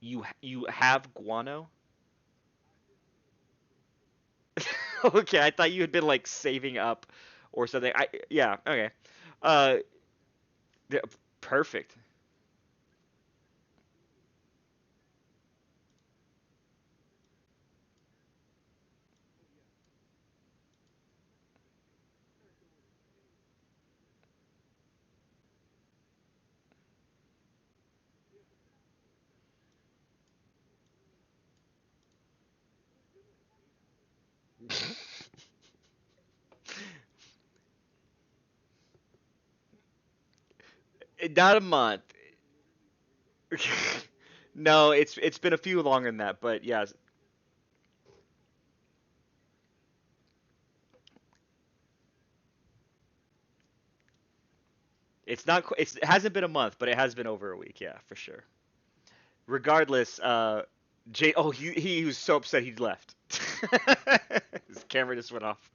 you have guano. Okay, I thought you had been like saving up or something. Yeah, okay. Uh, th- Perfect. Not a month. No, it's been a few longer than that, but yeah, it's not. It hasn't been a month, but it has been over a week. Yeah, for sure. Regardless, Jay. Oh, he was so upset he left. His camera just went off.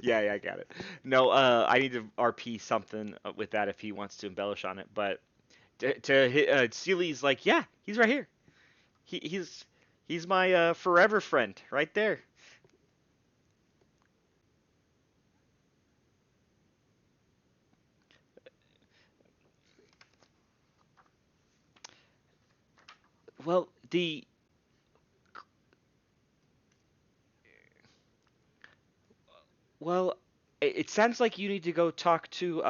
Yeah, yeah, I got it. No, I need to RP something with that if he wants to embellish on it. But Seely's like, yeah, he's right here. He's my forever friend right there. Well, the well, it sounds like you need to go talk to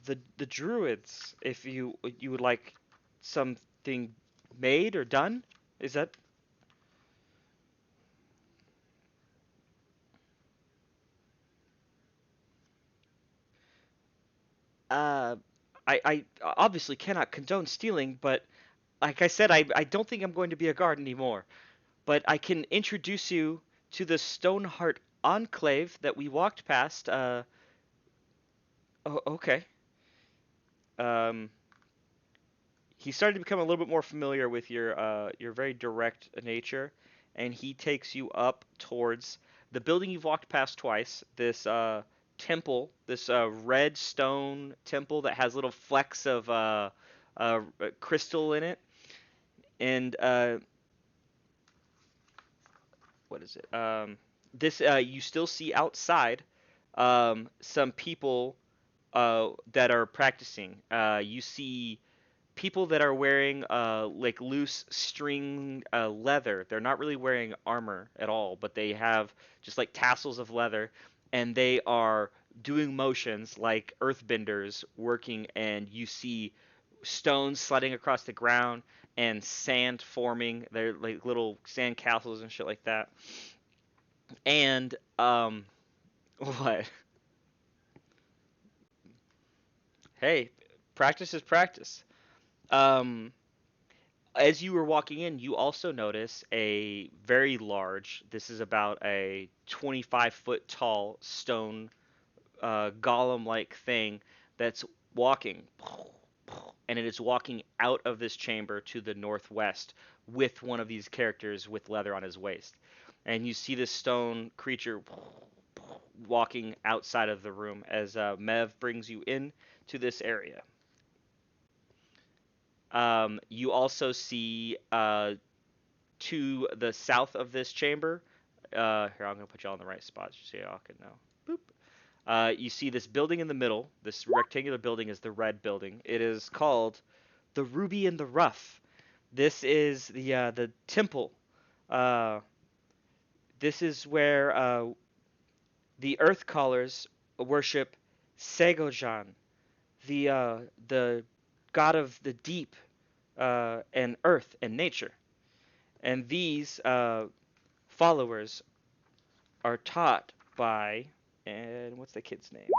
the druids if you would like something made or done. Is that uh I obviously cannot condone stealing, but like I said, I don't think I'm going to be a guard anymore. But I can introduce you to the Stoneheart Enclave that we walked past. Oh, okay. Um, he started to become a little bit more familiar with your very direct nature, and he takes you up towards the building you've walked past twice. This temple, this red stone temple that has little flecks of crystal in it, and what is it? This you still see outside some people that are practicing. You see people that are wearing like loose string leather. They're not really wearing armor at all, but they have just like tassels of leather, and they are doing motions like earthbenders working, and you see stones sliding across the ground and sand forming. They're like little sand castles and shit like that. And what? Hey, practice is practice. Um, as you were walking in, you also notice a very large, this is about a 25-foot tall stone golem like thing that's walking. And it is walking out of this chamber to the northwest with one of these characters with leather on his waist. And you see this stone creature walking outside of the room as Mev brings you in to this area. You also see to the south of this chamber. Here, I'm going to put y'all in the right spots so y'all can know. Boop. You see this building in the middle. This rectangular building is the red building. It is called the Ruby in the Rough. This is the temple. Uh, this is where the Earth Callers worship Segojan, the god of the deep and earth and nature. And these followers are taught by, and what's the kid's name?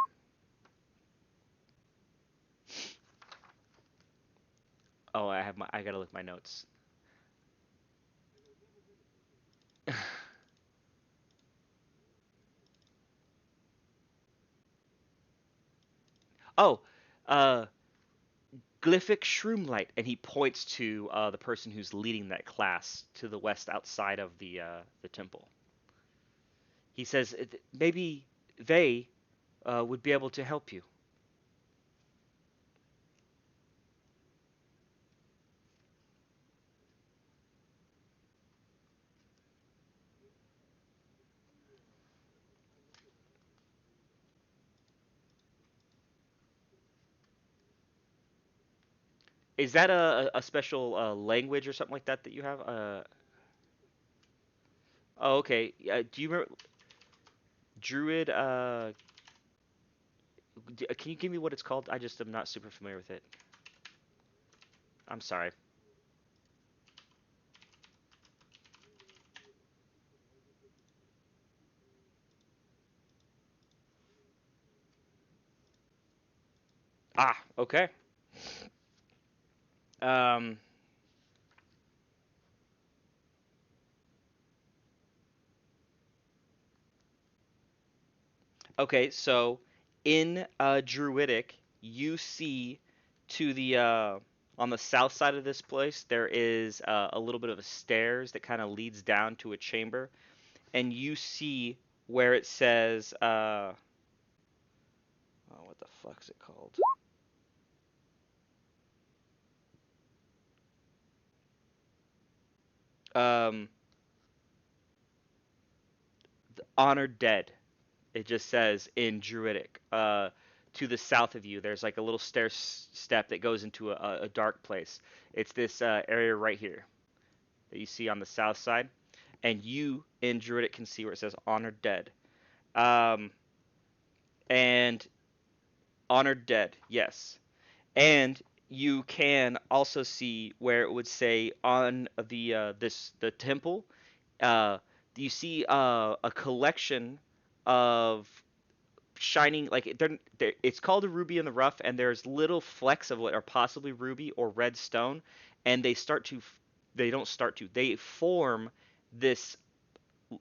Oh, I gotta look my notes. Oh, uh, Glyphic Shroomlight, and he points to the person who's leading that class to the west outside of the temple. He says maybe they would be able to help you. Is that a special language or something like that that you have? Oh, okay. Do you remember Druid? Can you give me what it's called? I just am not super familiar with it. I'm sorry. Ah, okay. Um, okay, so in Druidic, you see to the on the south side of this place, there is a little bit of a stairs that kind of leads down to a chamber, and you see where it says oh, what the fuck's it called? Um, Honored Dead. It just says in Druidic. To the south of you, there's like a little step that goes into a dark place. It's this area right here that you see on the south side, and you in Druidic can see where it says Honored Dead. Um, and Honored Dead, yes. And you can also see where it would say on the temple. Uh, you see a collection of shining like it's called a ruby in the rough, and there's little flecks of what are possibly ruby or red stone, and they don't start to they form this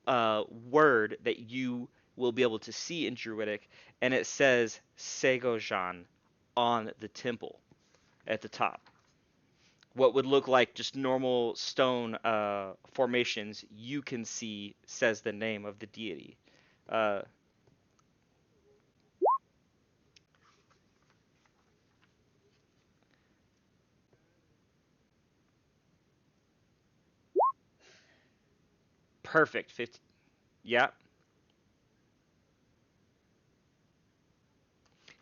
word that you will be able to see in Druidic, and it says Segojan on the temple at the top. What would look like just normal stone formations, you can see says the name of the deity. Uh, Perfect. 50. Yeah.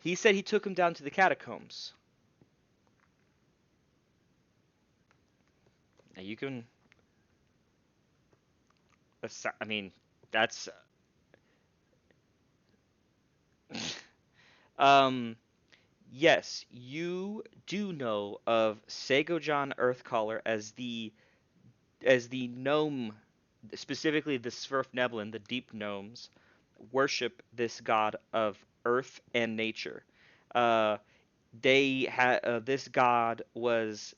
He said he took him down to the catacombs. Now you can. I mean, that's. um. Yes, you do know of Segojan Earthcaller as the gnome, specifically the Svirfneblin, the deep gnomes, worship this god of earth and nature. Uh, this god was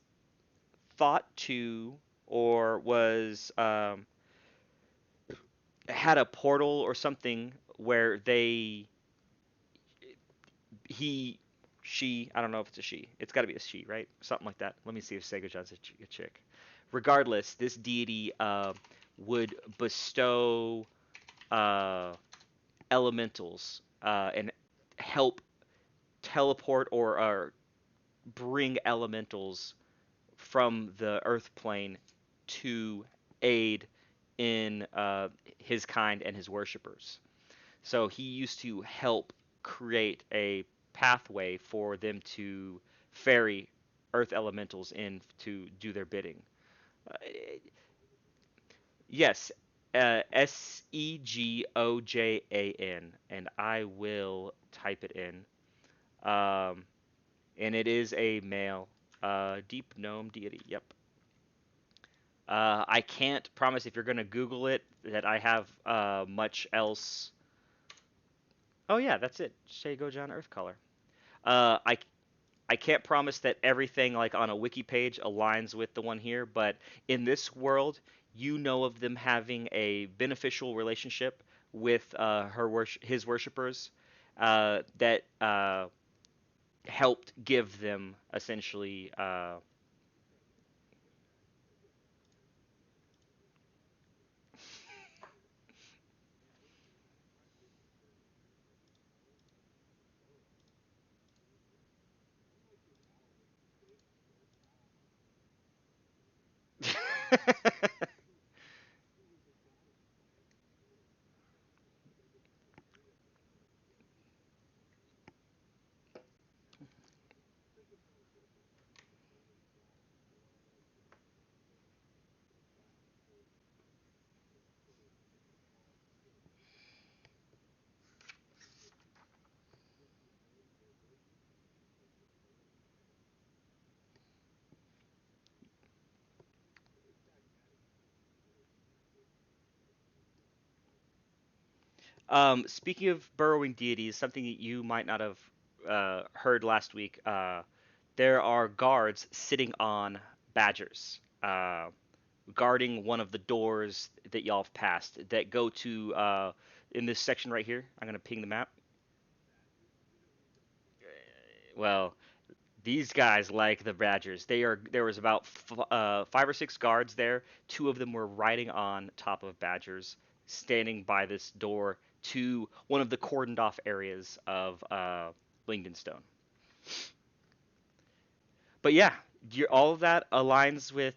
thought to or was had a portal or something where he she I don't know if it's a she. It's got to be a she, right? Something like that. Let me see if Segojan's a chick. Regardless, this deity would bestow uh, elementals and help teleport or bring elementals from the Earth plane to aid in his kind and his worshippers. So he used to help create a pathway for them to ferry Earth elementals in to do their bidding. Uh, yes, Segojan, and I will type it in. Um, And it is a male. Deep gnome deity. Yep. I can't promise if you're gonna Google it that I have much else. Oh yeah, that's it. Shay Gojan Earth Color. I can't promise that everything like on a wiki page aligns with the one here, but in this world, you know of them having a beneficial relationship with his worshippers that helped give them essentially. Speaking of burrowing deities, something that you might not have heard last week, there are guards sitting on badgers, guarding one of the doors that y'all have passed that go to in this section right here. I'm gonna ping the map. Well, these guys like the badgers. There was about 5 or 6 guards there. 2 of them were riding on top of badgers, standing by this door to one of the cordoned off areas of Lingdenstone. But yeah, all of that aligns with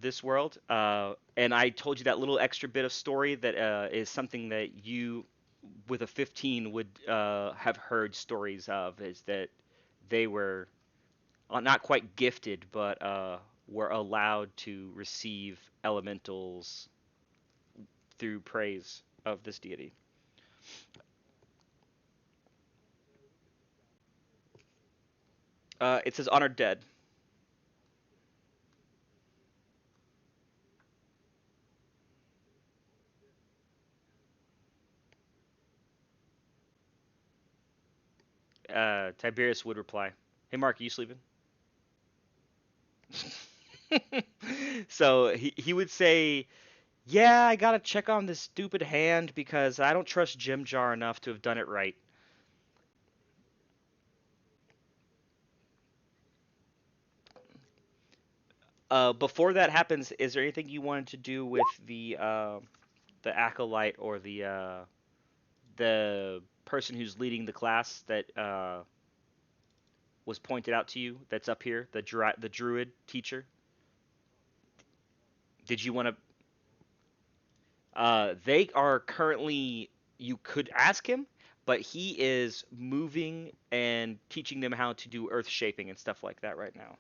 this world. And I told you that little extra bit of story that is something that you, with a 15, would have heard stories of. Is that they were not quite gifted, but were allowed to receive elementals through praise of this deity. It says honored dead. Tiberius would reply, "Hey Mark, are you sleeping?" So he would say, "Yeah, I gotta check on this stupid hand because I don't trust Jim Jar enough to have done it right." Before that happens, is there anything you wanted to do with the acolyte or the person who's leading the class that was pointed out to you? That's up here, the druid teacher. Did you want to? They are currently. You could ask him, but he is moving and teaching them how to do earth shaping and stuff like that right now.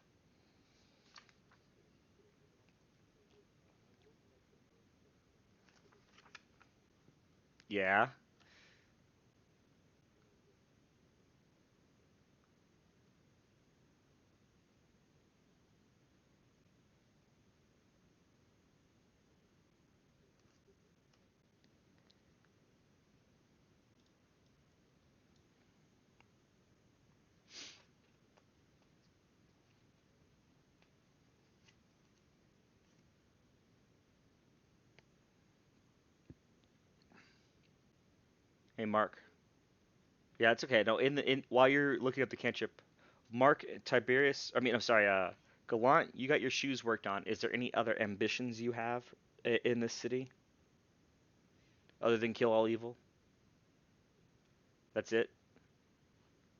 Yeah. Hey, Mark. Yeah, it's okay. No, in while you're looking up the cantrip, Mark Tiberius. I mean, I'm sorry. Gallant, you got your shoes worked on. Is there any other ambitions you have in this city other than kill all evil? That's it.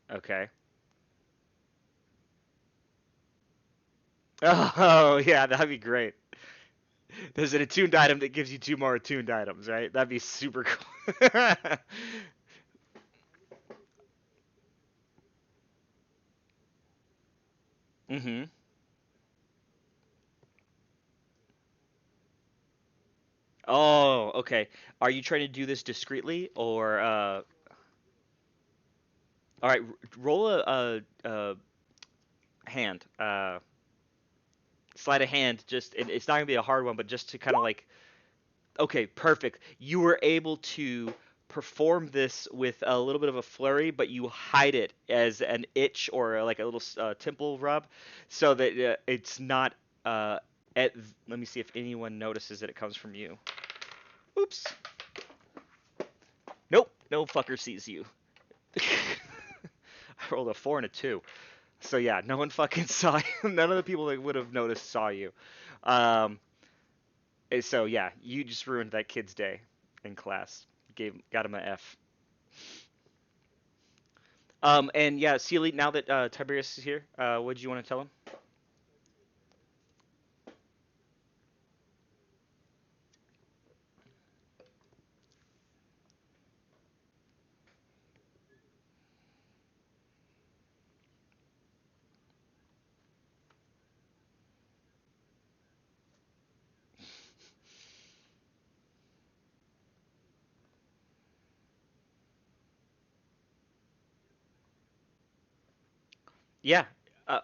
Okay. Oh yeah, that'd be great. There's an attuned item that gives you 2 more attuned items, right? That'd be super cool. Mm-hmm. Oh, okay. Are you trying to do this discreetly or all right, roll a hand. Sleight of hand. Just it's not gonna be a hard one, but just to kind of like, okay, perfect. You were able to perform this with a little bit of a flurry, but you hide it as an itch or like a little temple rub, so that it's not. At, let me see if anyone notices that it comes from you. Oops. Nope. No fucker sees you. I rolled a 4 and a 2. So yeah, no one fucking saw you. None of the people that would have noticed saw you. Um, so yeah, you just ruined that kid's day in class. Got him an F. And yeah, Sealy, now that Tiberius is here, what do you want to tell him? Yeah, uh,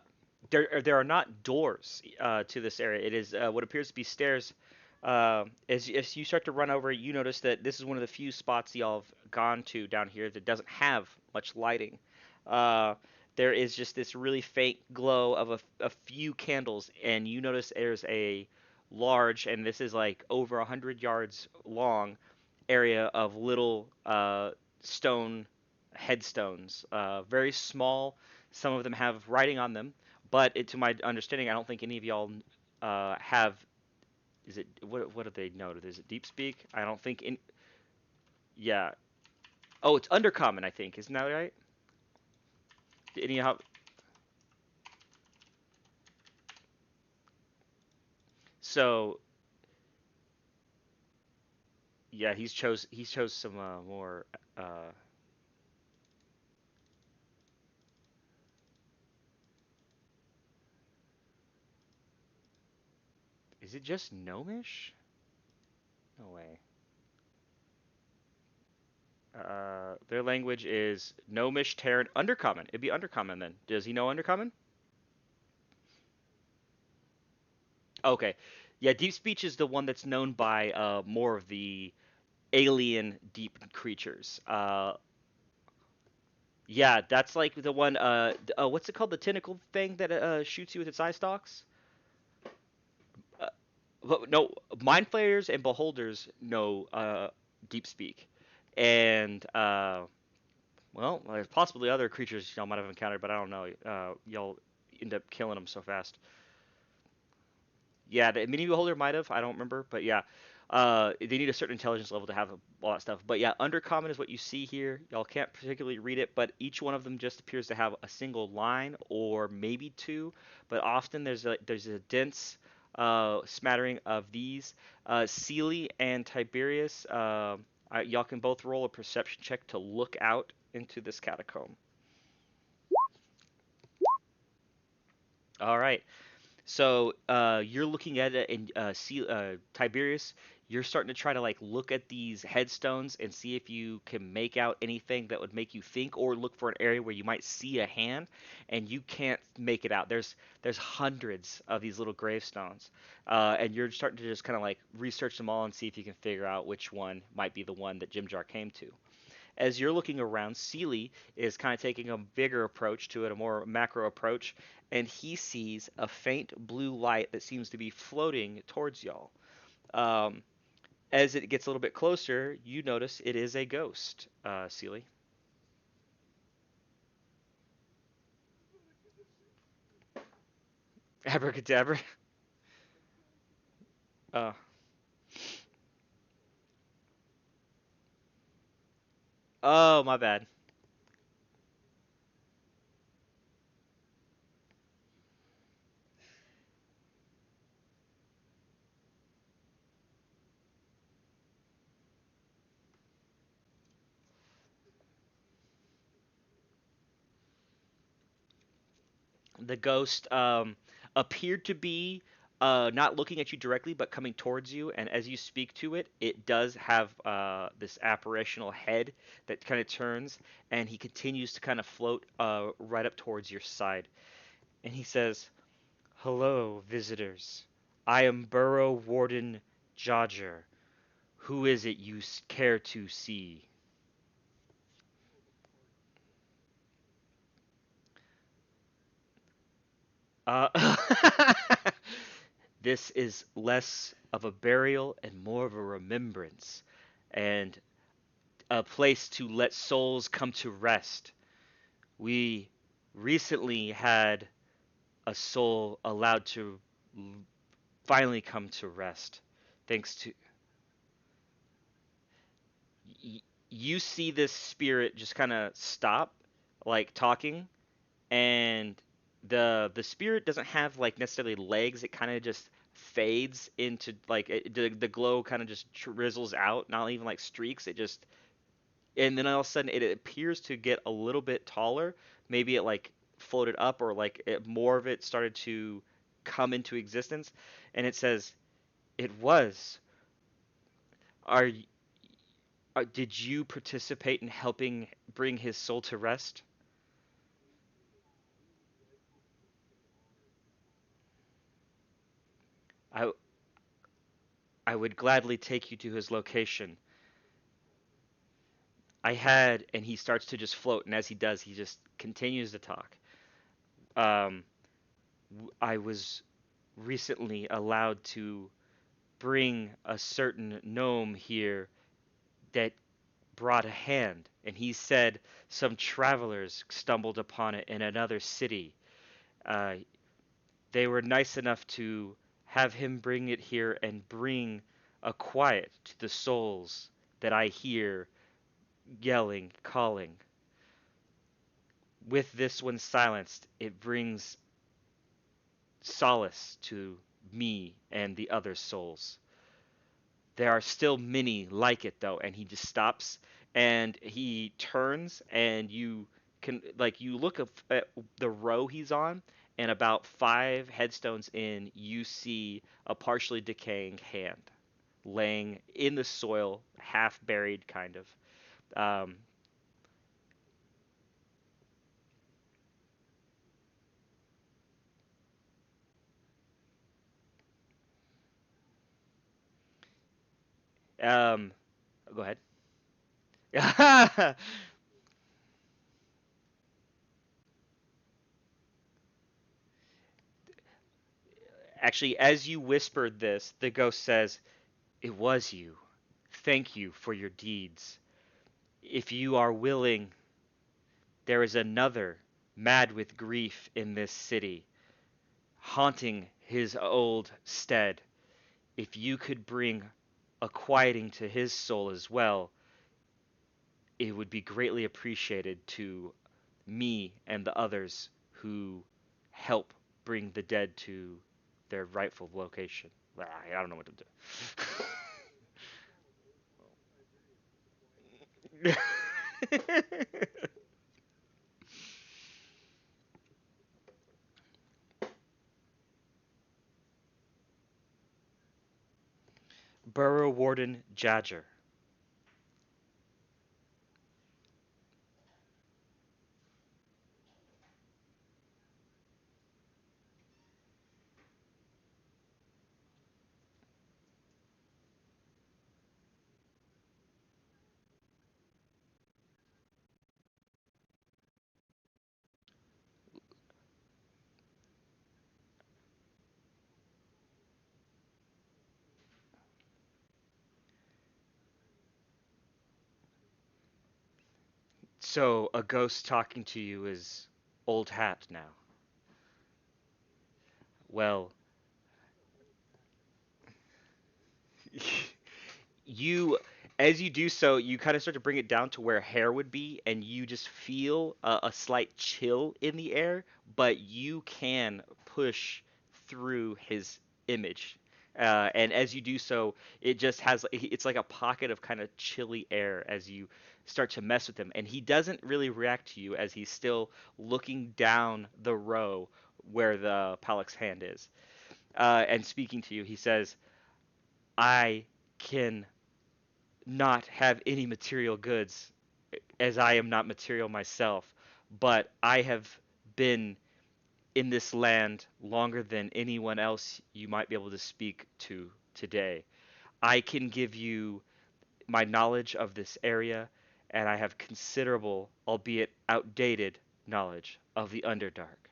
there are not doors to this area. It is what appears to be stairs. As you start to run over, you notice that this is one of the few spots y'all have gone to down here that doesn't have much lighting. Uh, there is just this really faint glow of a few candles, and you notice there's a large, and this is like over 100 yards long, area of little stone headstones, very small. Some of them have writing on them, but to my understanding, I don't think any of y'all have. Is it what do they know? Is it deep speak? I don't think in. Yeah. Oh, it's undercommon. I think isn't that right? Anyhow, so yeah, he's chose some more. Uh, is it just gnomish? No way. Their language is gnomish, Terran, undercommon. It'd be undercommon then. Does he know undercommon? Okay. Yeah, deep speech is the one that's known by more of the alien deep creatures. Yeah, that's like the one. What's it called? The tentacle thing that shoots you with its eye stalks. Uh, no, mind flayers and beholders know deep speak, and well, there's possibly other creatures y'all might have encountered, but I don't know. Y'all end up killing them so fast. Yeah, the mini beholder might have. I don't remember, but yeah, they need a certain intelligence level to have all that stuff. But yeah, undercommon is what you see here. Y'all can't particularly read it, but each one of them just appears to have a single line or maybe two. But often there's a dense smattering of these. Sealy and Tiberius, y'all can both roll a perception check to look out into this catacomb. All right. So you're looking at it, and see Tiberius. You're starting to try to like look at these headstones and see if you can make out anything that would make you think, or look for an area where you might see a hand, and you can't make it out. There's hundreds of these little gravestones, and you're starting to just kind of like research them all and see if you can figure out which one might be the one that Jim Jar came to. As you're looking around, Sealy is kind of taking a bigger approach to it, a more macro approach, and he sees a faint blue light that seems to be floating towards y'all. Um, as it gets a little bit closer, you notice it is a ghost, Sealy. Abracadabra. Uh, oh, my bad. The ghost appeared to be not looking at you directly, but coming towards you. And as you speak to it, it does have this apparitional head that kind of turns, and he continues to kind of float right up towards your side. and he says, "Hello, visitors. I am Burrow Warden Jodger. Who is it you care to see?" Uh, this is less of a burial and more of a remembrance, and a place to let souls come to rest. We recently had a soul allowed to finally come to rest, thanks to you see this spirit just kind of stop, like talking, and the spirit doesn't have like necessarily legs. It kind of just fades into like the glow kind of just drizzles out, not even like streaks. It just and then all of a sudden it appears to get a little bit taller. Maybe it like floated up or like more of it started to come into existence, and it says, "It was. Are, did you participate in helping bring his soul to rest?" I I would gladly take you to his location. I had, and he starts to just float, and as he does, he just continues to talk. Um, I was recently allowed to bring a certain gnome here that brought a hand, and he said some travelers stumbled upon it in another city. Uh, they were nice enough to have him bring it here and bring a quiet to the souls that I hear yelling, calling. With this one silenced, it brings solace to me and the other souls. There are still many like it though, and he just stops and he turns and you can like you look at the row he's on, and about five headstones in you see a partially decaying hand laying in the soil, half buried kind of. Um, um, Go ahead. Actually, as you whispered this, the ghost says, "It was you. Thank you for your deeds. If you are willing, there is another mad with grief in this city, haunting his old stead. If you could bring a quieting to his soul as well, it would be greatly appreciated to me and the others who help bring the dead to their rightful location." I don't know what to do. Borough Warden Jadger. So a ghost talking to you is old hat now. Well, you as you do so, you kind of start to bring it down to where hair would be, and you just feel a slight chill in the air, but you can push through his image. And as you do so, it just has it's like a pocket of kind of chilly air as you start to mess with him, and he doesn't really react to you as he's still looking down the row where the Palak's hand is. And speaking to you, he says, "I can not have any material goods, as I am not material myself, but I have been in this land longer than anyone else you might be able to speak to today. I can give you my knowledge of this area, and I have considerable, albeit outdated, knowledge of the Underdark.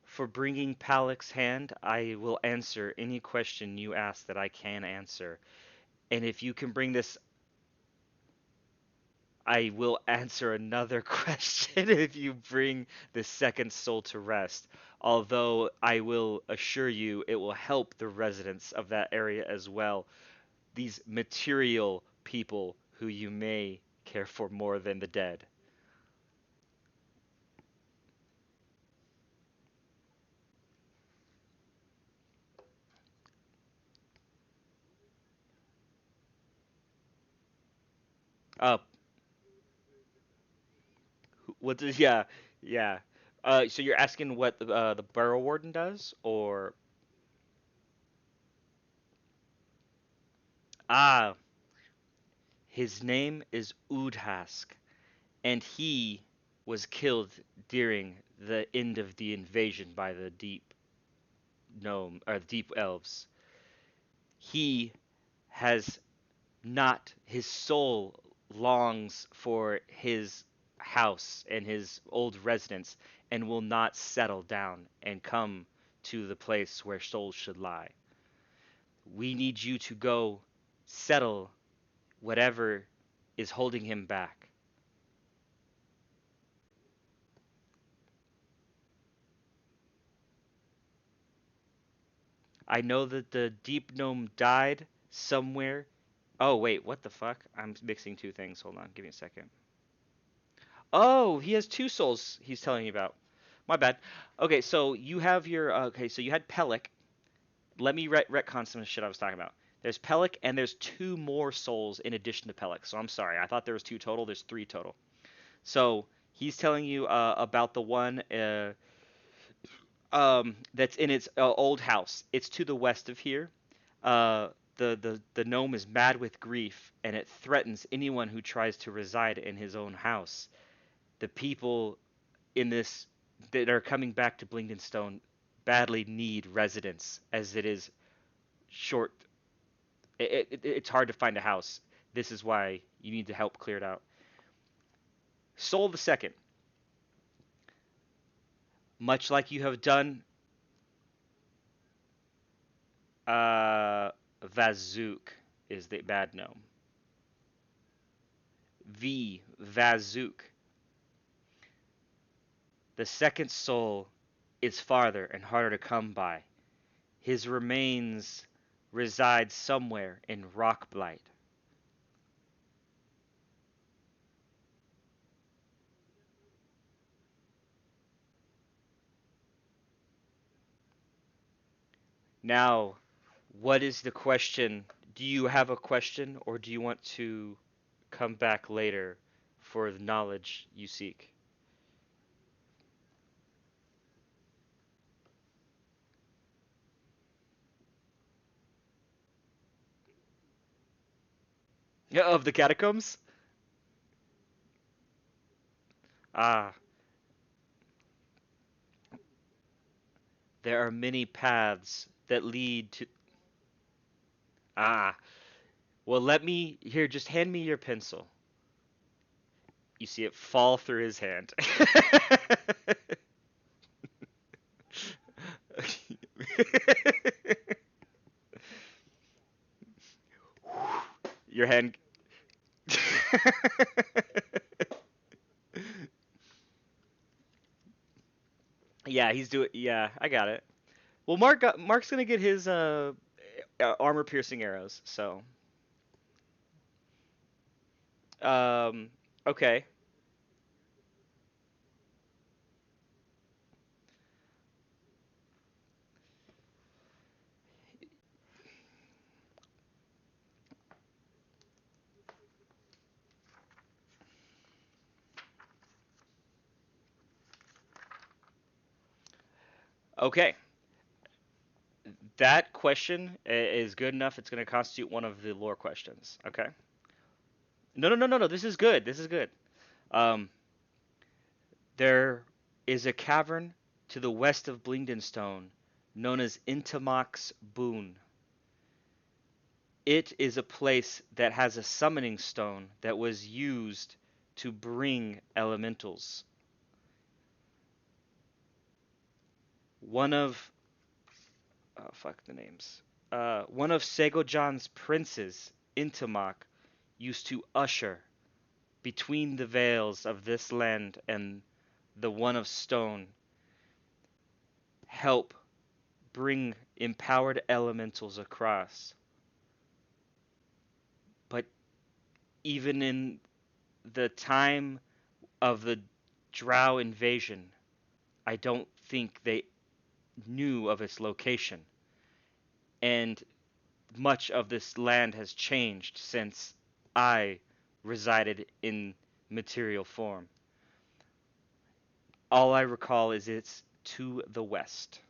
For bringing Palik's hand, I will answer any question you ask that I can answer. And if you can bring this, I will answer another question if you bring the second soul to rest. Although I will assure you it will help the residents of that area as well. These material people who you may care for more than the dead. Uh, what does, yeah, yeah. So you're asking what the Borough Warden does, or ah, his name is Udhask, and he was killed during the end of the invasion by the deep gnome or the deep elves. He has not his soul longs for his house and his old residence and will not settle down and come to the place where souls should lie. We need you to go settle whatever is holding him back. I know that the deep gnome died somewhere. Oh, wait, what the fuck? I'm mixing two things. Hold on, give me a second. Oh, he has two souls he's telling you about. My bad. Okay, so you have your. Okay, so you had Pelik. Let me retcon some shit I was talking about. There's Pelik, and there's two more souls in addition to Pelik. So I'm sorry. I thought there was two total. There's three total. So he's telling you about the one that's in its old house. It's to the west of here. The gnome is mad with grief, and it threatens anyone who tries to reside in his own house. The people in this that are coming back to Blingdenstone badly need residence, as it is short. It's hard to find a house. This is why you need to help clear it out. Soul the second, much like you have done, Vazook is the bad gnome. Vazook. The second soul is farther and harder to come by. His remains reside somewhere in Rockblight. Now, what is the question? Do you have a question, or do you want to come back later for the knowledge you seek? Yeah, of the catacombs? Ah, there are many paths that lead to. Ah, well, let me. Here, just hand me your pencil. You see it fall through his hand. Your hand. Yeah, he's doing. Yeah, I got it. Well, Mark's gonna get his armor piercing arrows. So, um, okay, okay. That question is good enough. It's going to constitute one of the lore questions. Okay. No, no, no, no, no. This is good. This is good. Um, there is a cavern to the west of Blingdenstone known as Intamox Boon. It is a place that has a summoning stone that was used to bring elementals. One of fuck the names. One of Segojan's princes, Intamoc, used to usher between the veils of this land and the one of stone, help bring empowered elementals across. But even in the time of the Drow invasion, I don't think they knew of its location. And much of this land has changed since I resided in material form. All I recall is it's to the west.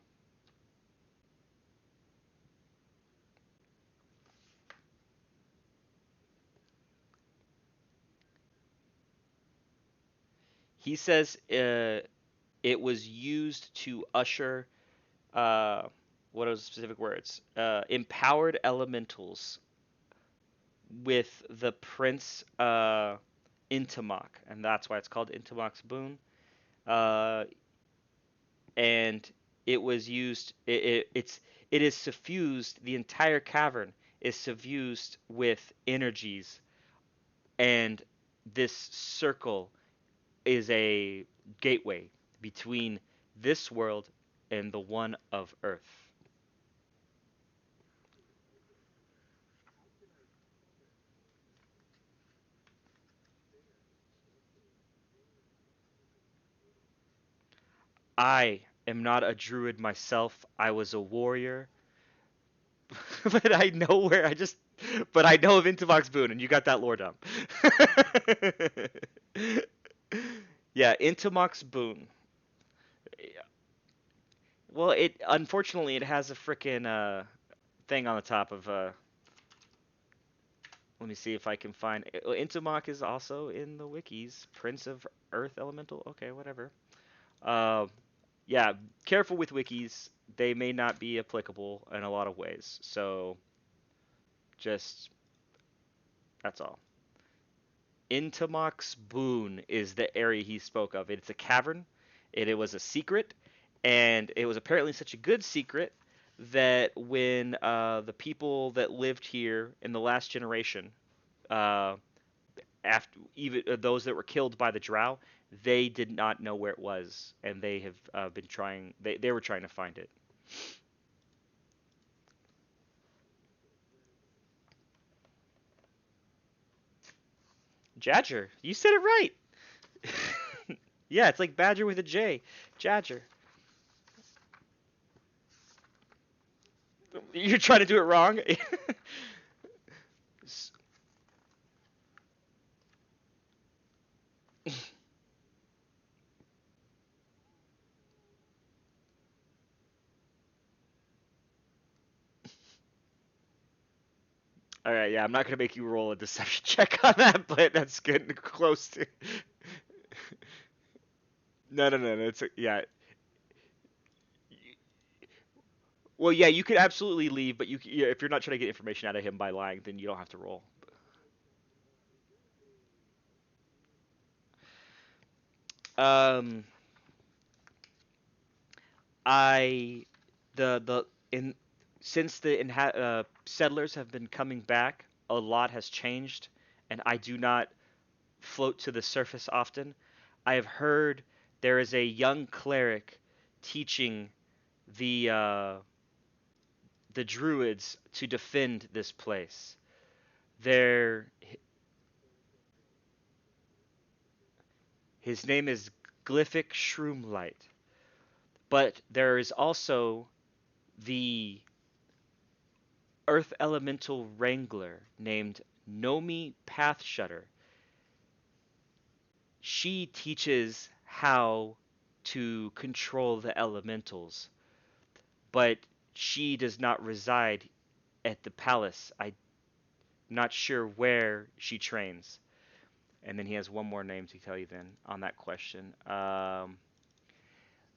He says it was used to usher, uh, what are the specific words? Empowered elementals with the Prince Intamoc, and that's why it's called Intamoc's Boon. Uh, and it was used. It is suffused. The entire cavern is suffused with energies, and this circle is a gateway between this world and the one of Earth. I am not a druid myself. I was a warrior, but I know where I just. But I know of Intamox Boon, and you got that lore dump. Yeah, Intamox Boon. Well, it unfortunately it has a freaking thing on the top of let me see if I can find Intamoc is also in the wikis. Prince of Earth Elemental. Okay, whatever. Uh, yeah, careful with wikis. They may not be applicable in a lot of ways. So just that's all. Intamox Boon is the area he spoke of. It's a cavern. It was a secret, and it was apparently such a good secret that when the people that lived here in the last generation, uh, after even those that were killed by the Drow, they did not know where it was, and they have been trying. They were trying to find it. Jadger, you said it right. Yeah, it's like Badger with a J. Jadger. You're trying to do it wrong. All right, yeah, I'm not gonna make you roll a deception check on that, but that's getting close to. No, no, no, no. Yeah. Well, yeah, you could absolutely leave, but yeah, if you're not trying to get information out of him by lying, then you don't have to roll. Um, I the in since the settlers have been coming back, a lot has changed, and I do not float to the surface often. I have heard there is a young cleric teaching the uh, the druids to defend this place. There, his name is Glyphic Shroomlight, but there is also the Earth Elemental Wrangler named Nomi Pathshutter. She teaches how to control the elementals, but She does not reside at the palace. I'm not sure where she trains. And then he has one more name to tell you then on that question.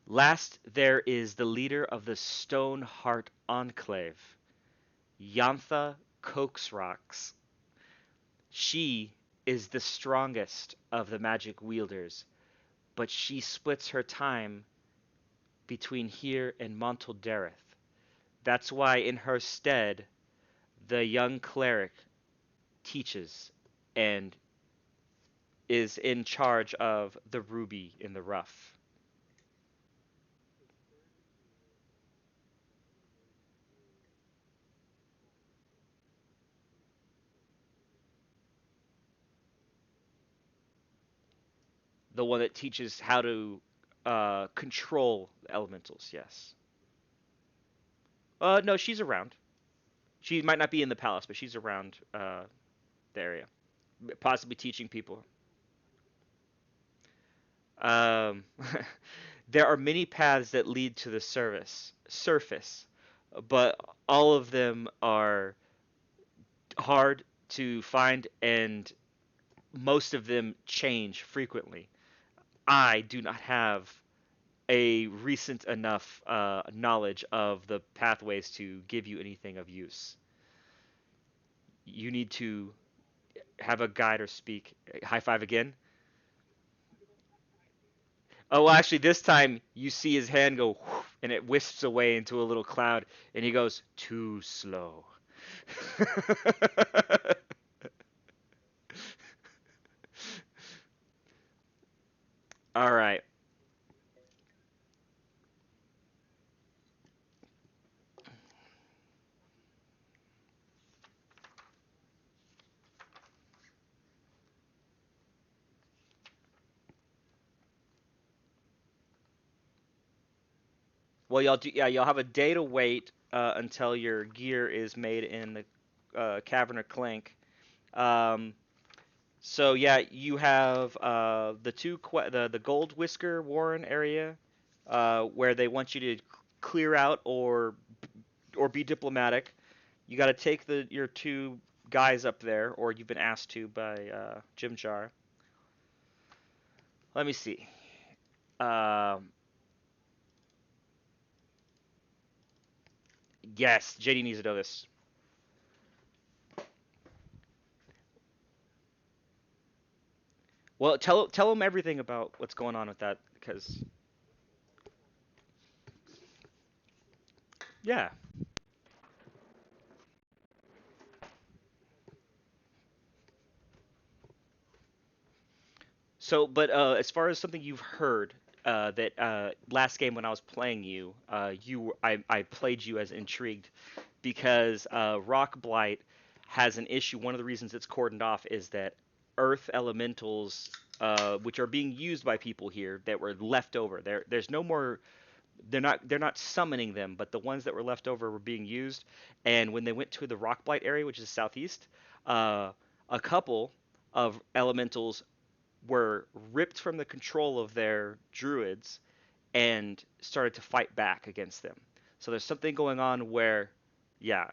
Last, there is the leader of the Stoneheart Enclave, Yantha Coaxrocks. She is the strongest of the magic wielders, but she splits her time between here and Montoldereth. That's why, in her stead, the young cleric teaches and is in charge of the ruby in the rough. The one that teaches how to control elementals, yes. No, she's around. She might not be in the palace, but she's around the area, possibly teaching people. Um, there are many paths that lead to the surface, but all of them are hard to find, and most of them change frequently. I do not have a recent enough knowledge of the pathways to give you anything of use. You need to have a guide or speak. High five again. Oh, well, actually, this time you see his hand go, whoosh, and it wisps away into a little cloud, and he goes, too slow. All right. Well, y'all do, yeah, y'all have a day to wait until your gear is made in the Cavern of Clank. Um, So yeah, you have the Gold Whisker Warren area, where they want you to clear out or be diplomatic. You got to take the your two guys up there, or you've been asked to by Jim Jar. Let me see. Um, yes, JD needs to know this. Well, tell him everything about what's going on with that, because yeah. So, but as far as something you've heard, that last game when I was playing you, I played you as intrigued because Rock Blight has an issue. One of the reasons it's cordoned off is that Earth elementals, which are being used by people here, that were left over. There's no more. They're not summoning them, but the ones that were left over were being used. And when they went to the Rock Blight area, which is southeast, uh, a couple of elementals were ripped from the control of their druids and started to fight back against them. So there's something going on where, yeah,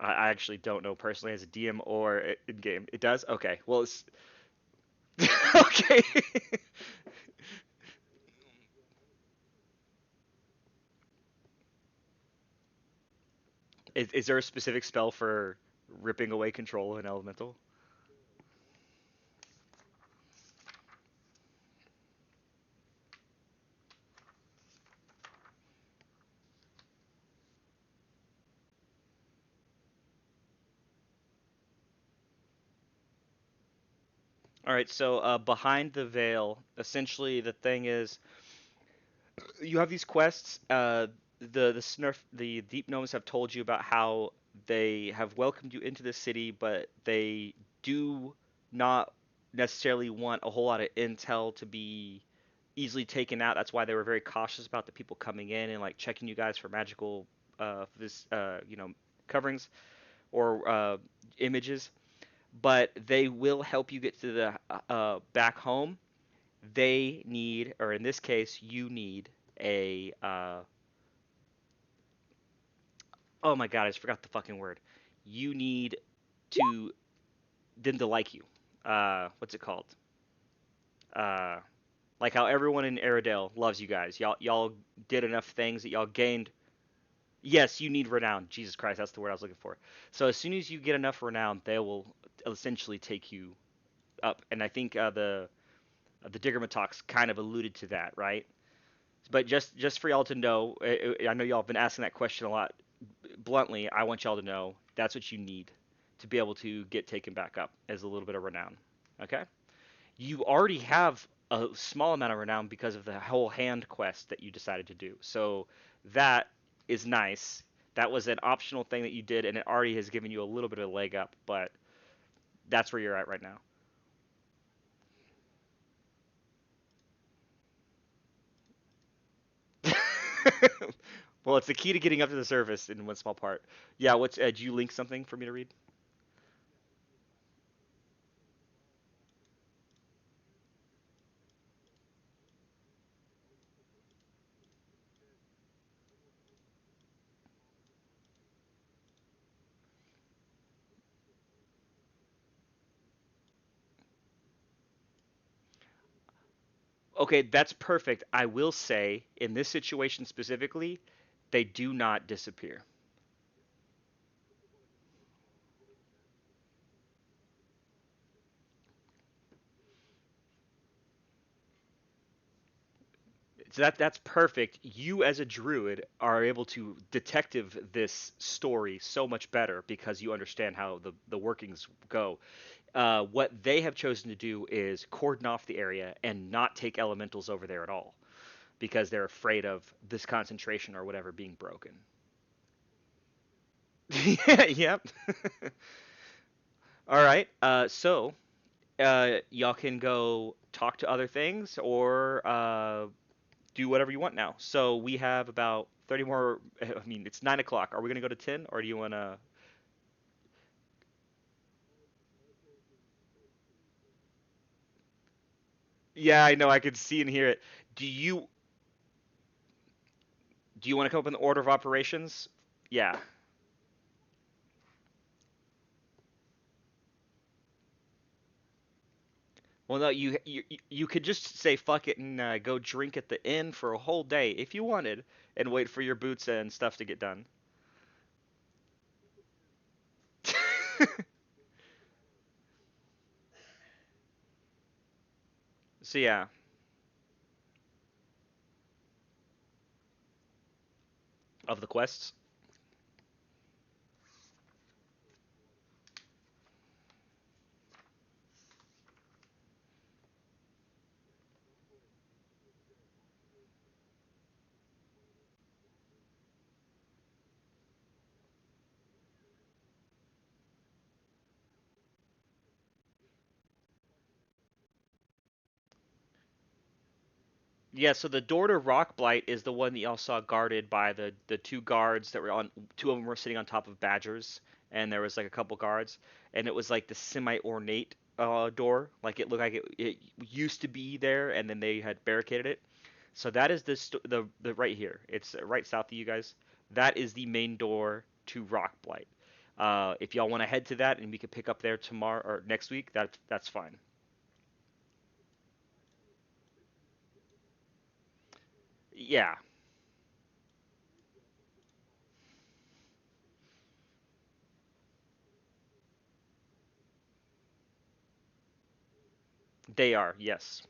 I actually don't know personally as a DM or in game. It does? Okay. Well, it's okay. Is there a specific spell for ripping away control of an elemental? All right, so behind the veil, essentially the thing is you have these quests. The deep gnomes have told you about how they have welcomed you into the city, but they do not necessarily want a whole lot of intel to be easily taken out. That's why they were very cautious about the people coming in and like checking you guys for magical this coverings or images. But they will help you get to the back home, They need, or in this case, you need a oh my god, I just forgot the fucking word. You need to them to like you. What's it called? Uh, like how everyone in Aerodale loves you guys. Y'all did enough things that y'all gained. Yes, you need renown. Jesus Christ, that's the word I was looking for. So as soon as you get enough renown, they will essentially take you up. And I think the Diggermatox kind of alluded to that, right? But just for y'all to know, I know y'all have been asking that question a lot. Bluntly, I want y'all to know that's what you need to be able to get taken back up as a little bit of renown. Okay? You already have a small amount of renown because of the whole hand quest that you decided to do. So that is nice. That was an optional thing that you did, and it already has given you a little bit of a leg up, but that's where you're at right now. Well, it's the key to getting up to the surface in one small part. Yeah, what's do you link something for me to read? Okay, that's perfect. I will say, in this situation specifically, they do not disappear. So that's perfect. You as a druid are able to detective this story so much better because you understand how the workings go. What they have chosen to do is cordon off the area and not take elementals over there at all because they're afraid of this concentration or whatever being broken. Yep. All right. Y'all can go talk to other things or do whatever you want now. So we have about 30 more. I mean, it's 9 o'clock. Are we gonna go to 10, or do you wanna? Yeah, I know. I can see and hear it. Do you do you want to come up in the order of operations? Yeah. Well, no, you could just say fuck it and go drink at the inn for a whole day if you wanted, and wait for your boots and stuff to get done. So yeah. Of the quests. Yeah, so the door to Rockblight is the one that y'all saw guarded by the two guards that were on. Two of them were sitting on top of badgers, and there was like a couple guards, and it was like the semi-ornate door. Like it looked like it used to be there, and then they had barricaded it. So that is the right here. It's right south of you guys. That is the main door to Rockblight. If y'all want to head to that, and we could pick up there tomorrow or next week, that's fine. Yeah, they are. Yes.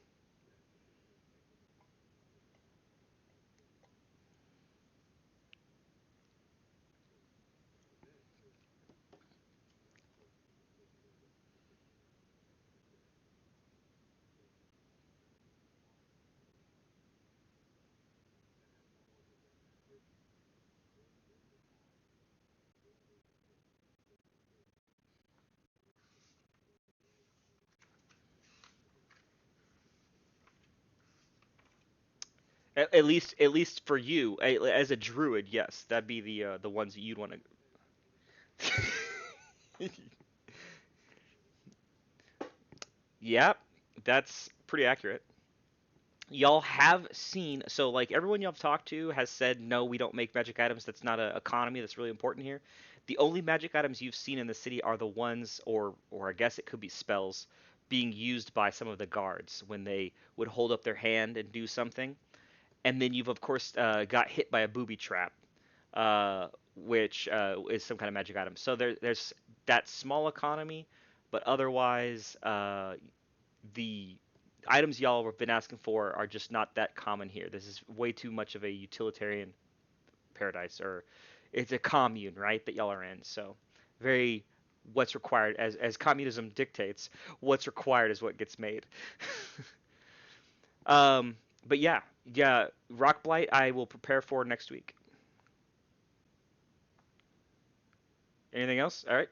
At least for you, as a druid, yes, that'd be the ones that you'd want to. Yep, that's pretty accurate. y'all have seen, so like everyone y'all have talked to has said no, we don't make magic items. That's not an economy that's really important here. The only magic items you've seen in the city are the ones, or I guess it could be spells, being used by some of the guards when they would hold up their hand and do something. And then you've of course got hit by a booby trap, which is some kind of magic item. So there's that small economy, but otherwise, the items y'all have been asking for are just not that common here. This is way too much of a utilitarian paradise, or it's a commune, right? That y'all are in. So very what's required as communism dictates. What's required is what gets made. um, but yeah, yeah, rock blight I will prepare for next week. Anything else? All right.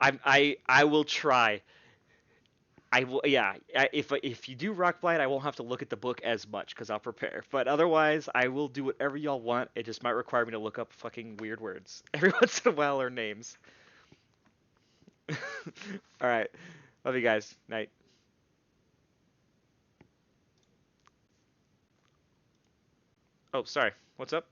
I will try. I will, yeah. If you do rock blight, I won't have to look at the book as much because I'll prepare. But otherwise, I will do whatever y'all want. It just might require me to look up fucking weird words every once in a while or names. All right, love you guys. Night. Oh, sorry. What's up?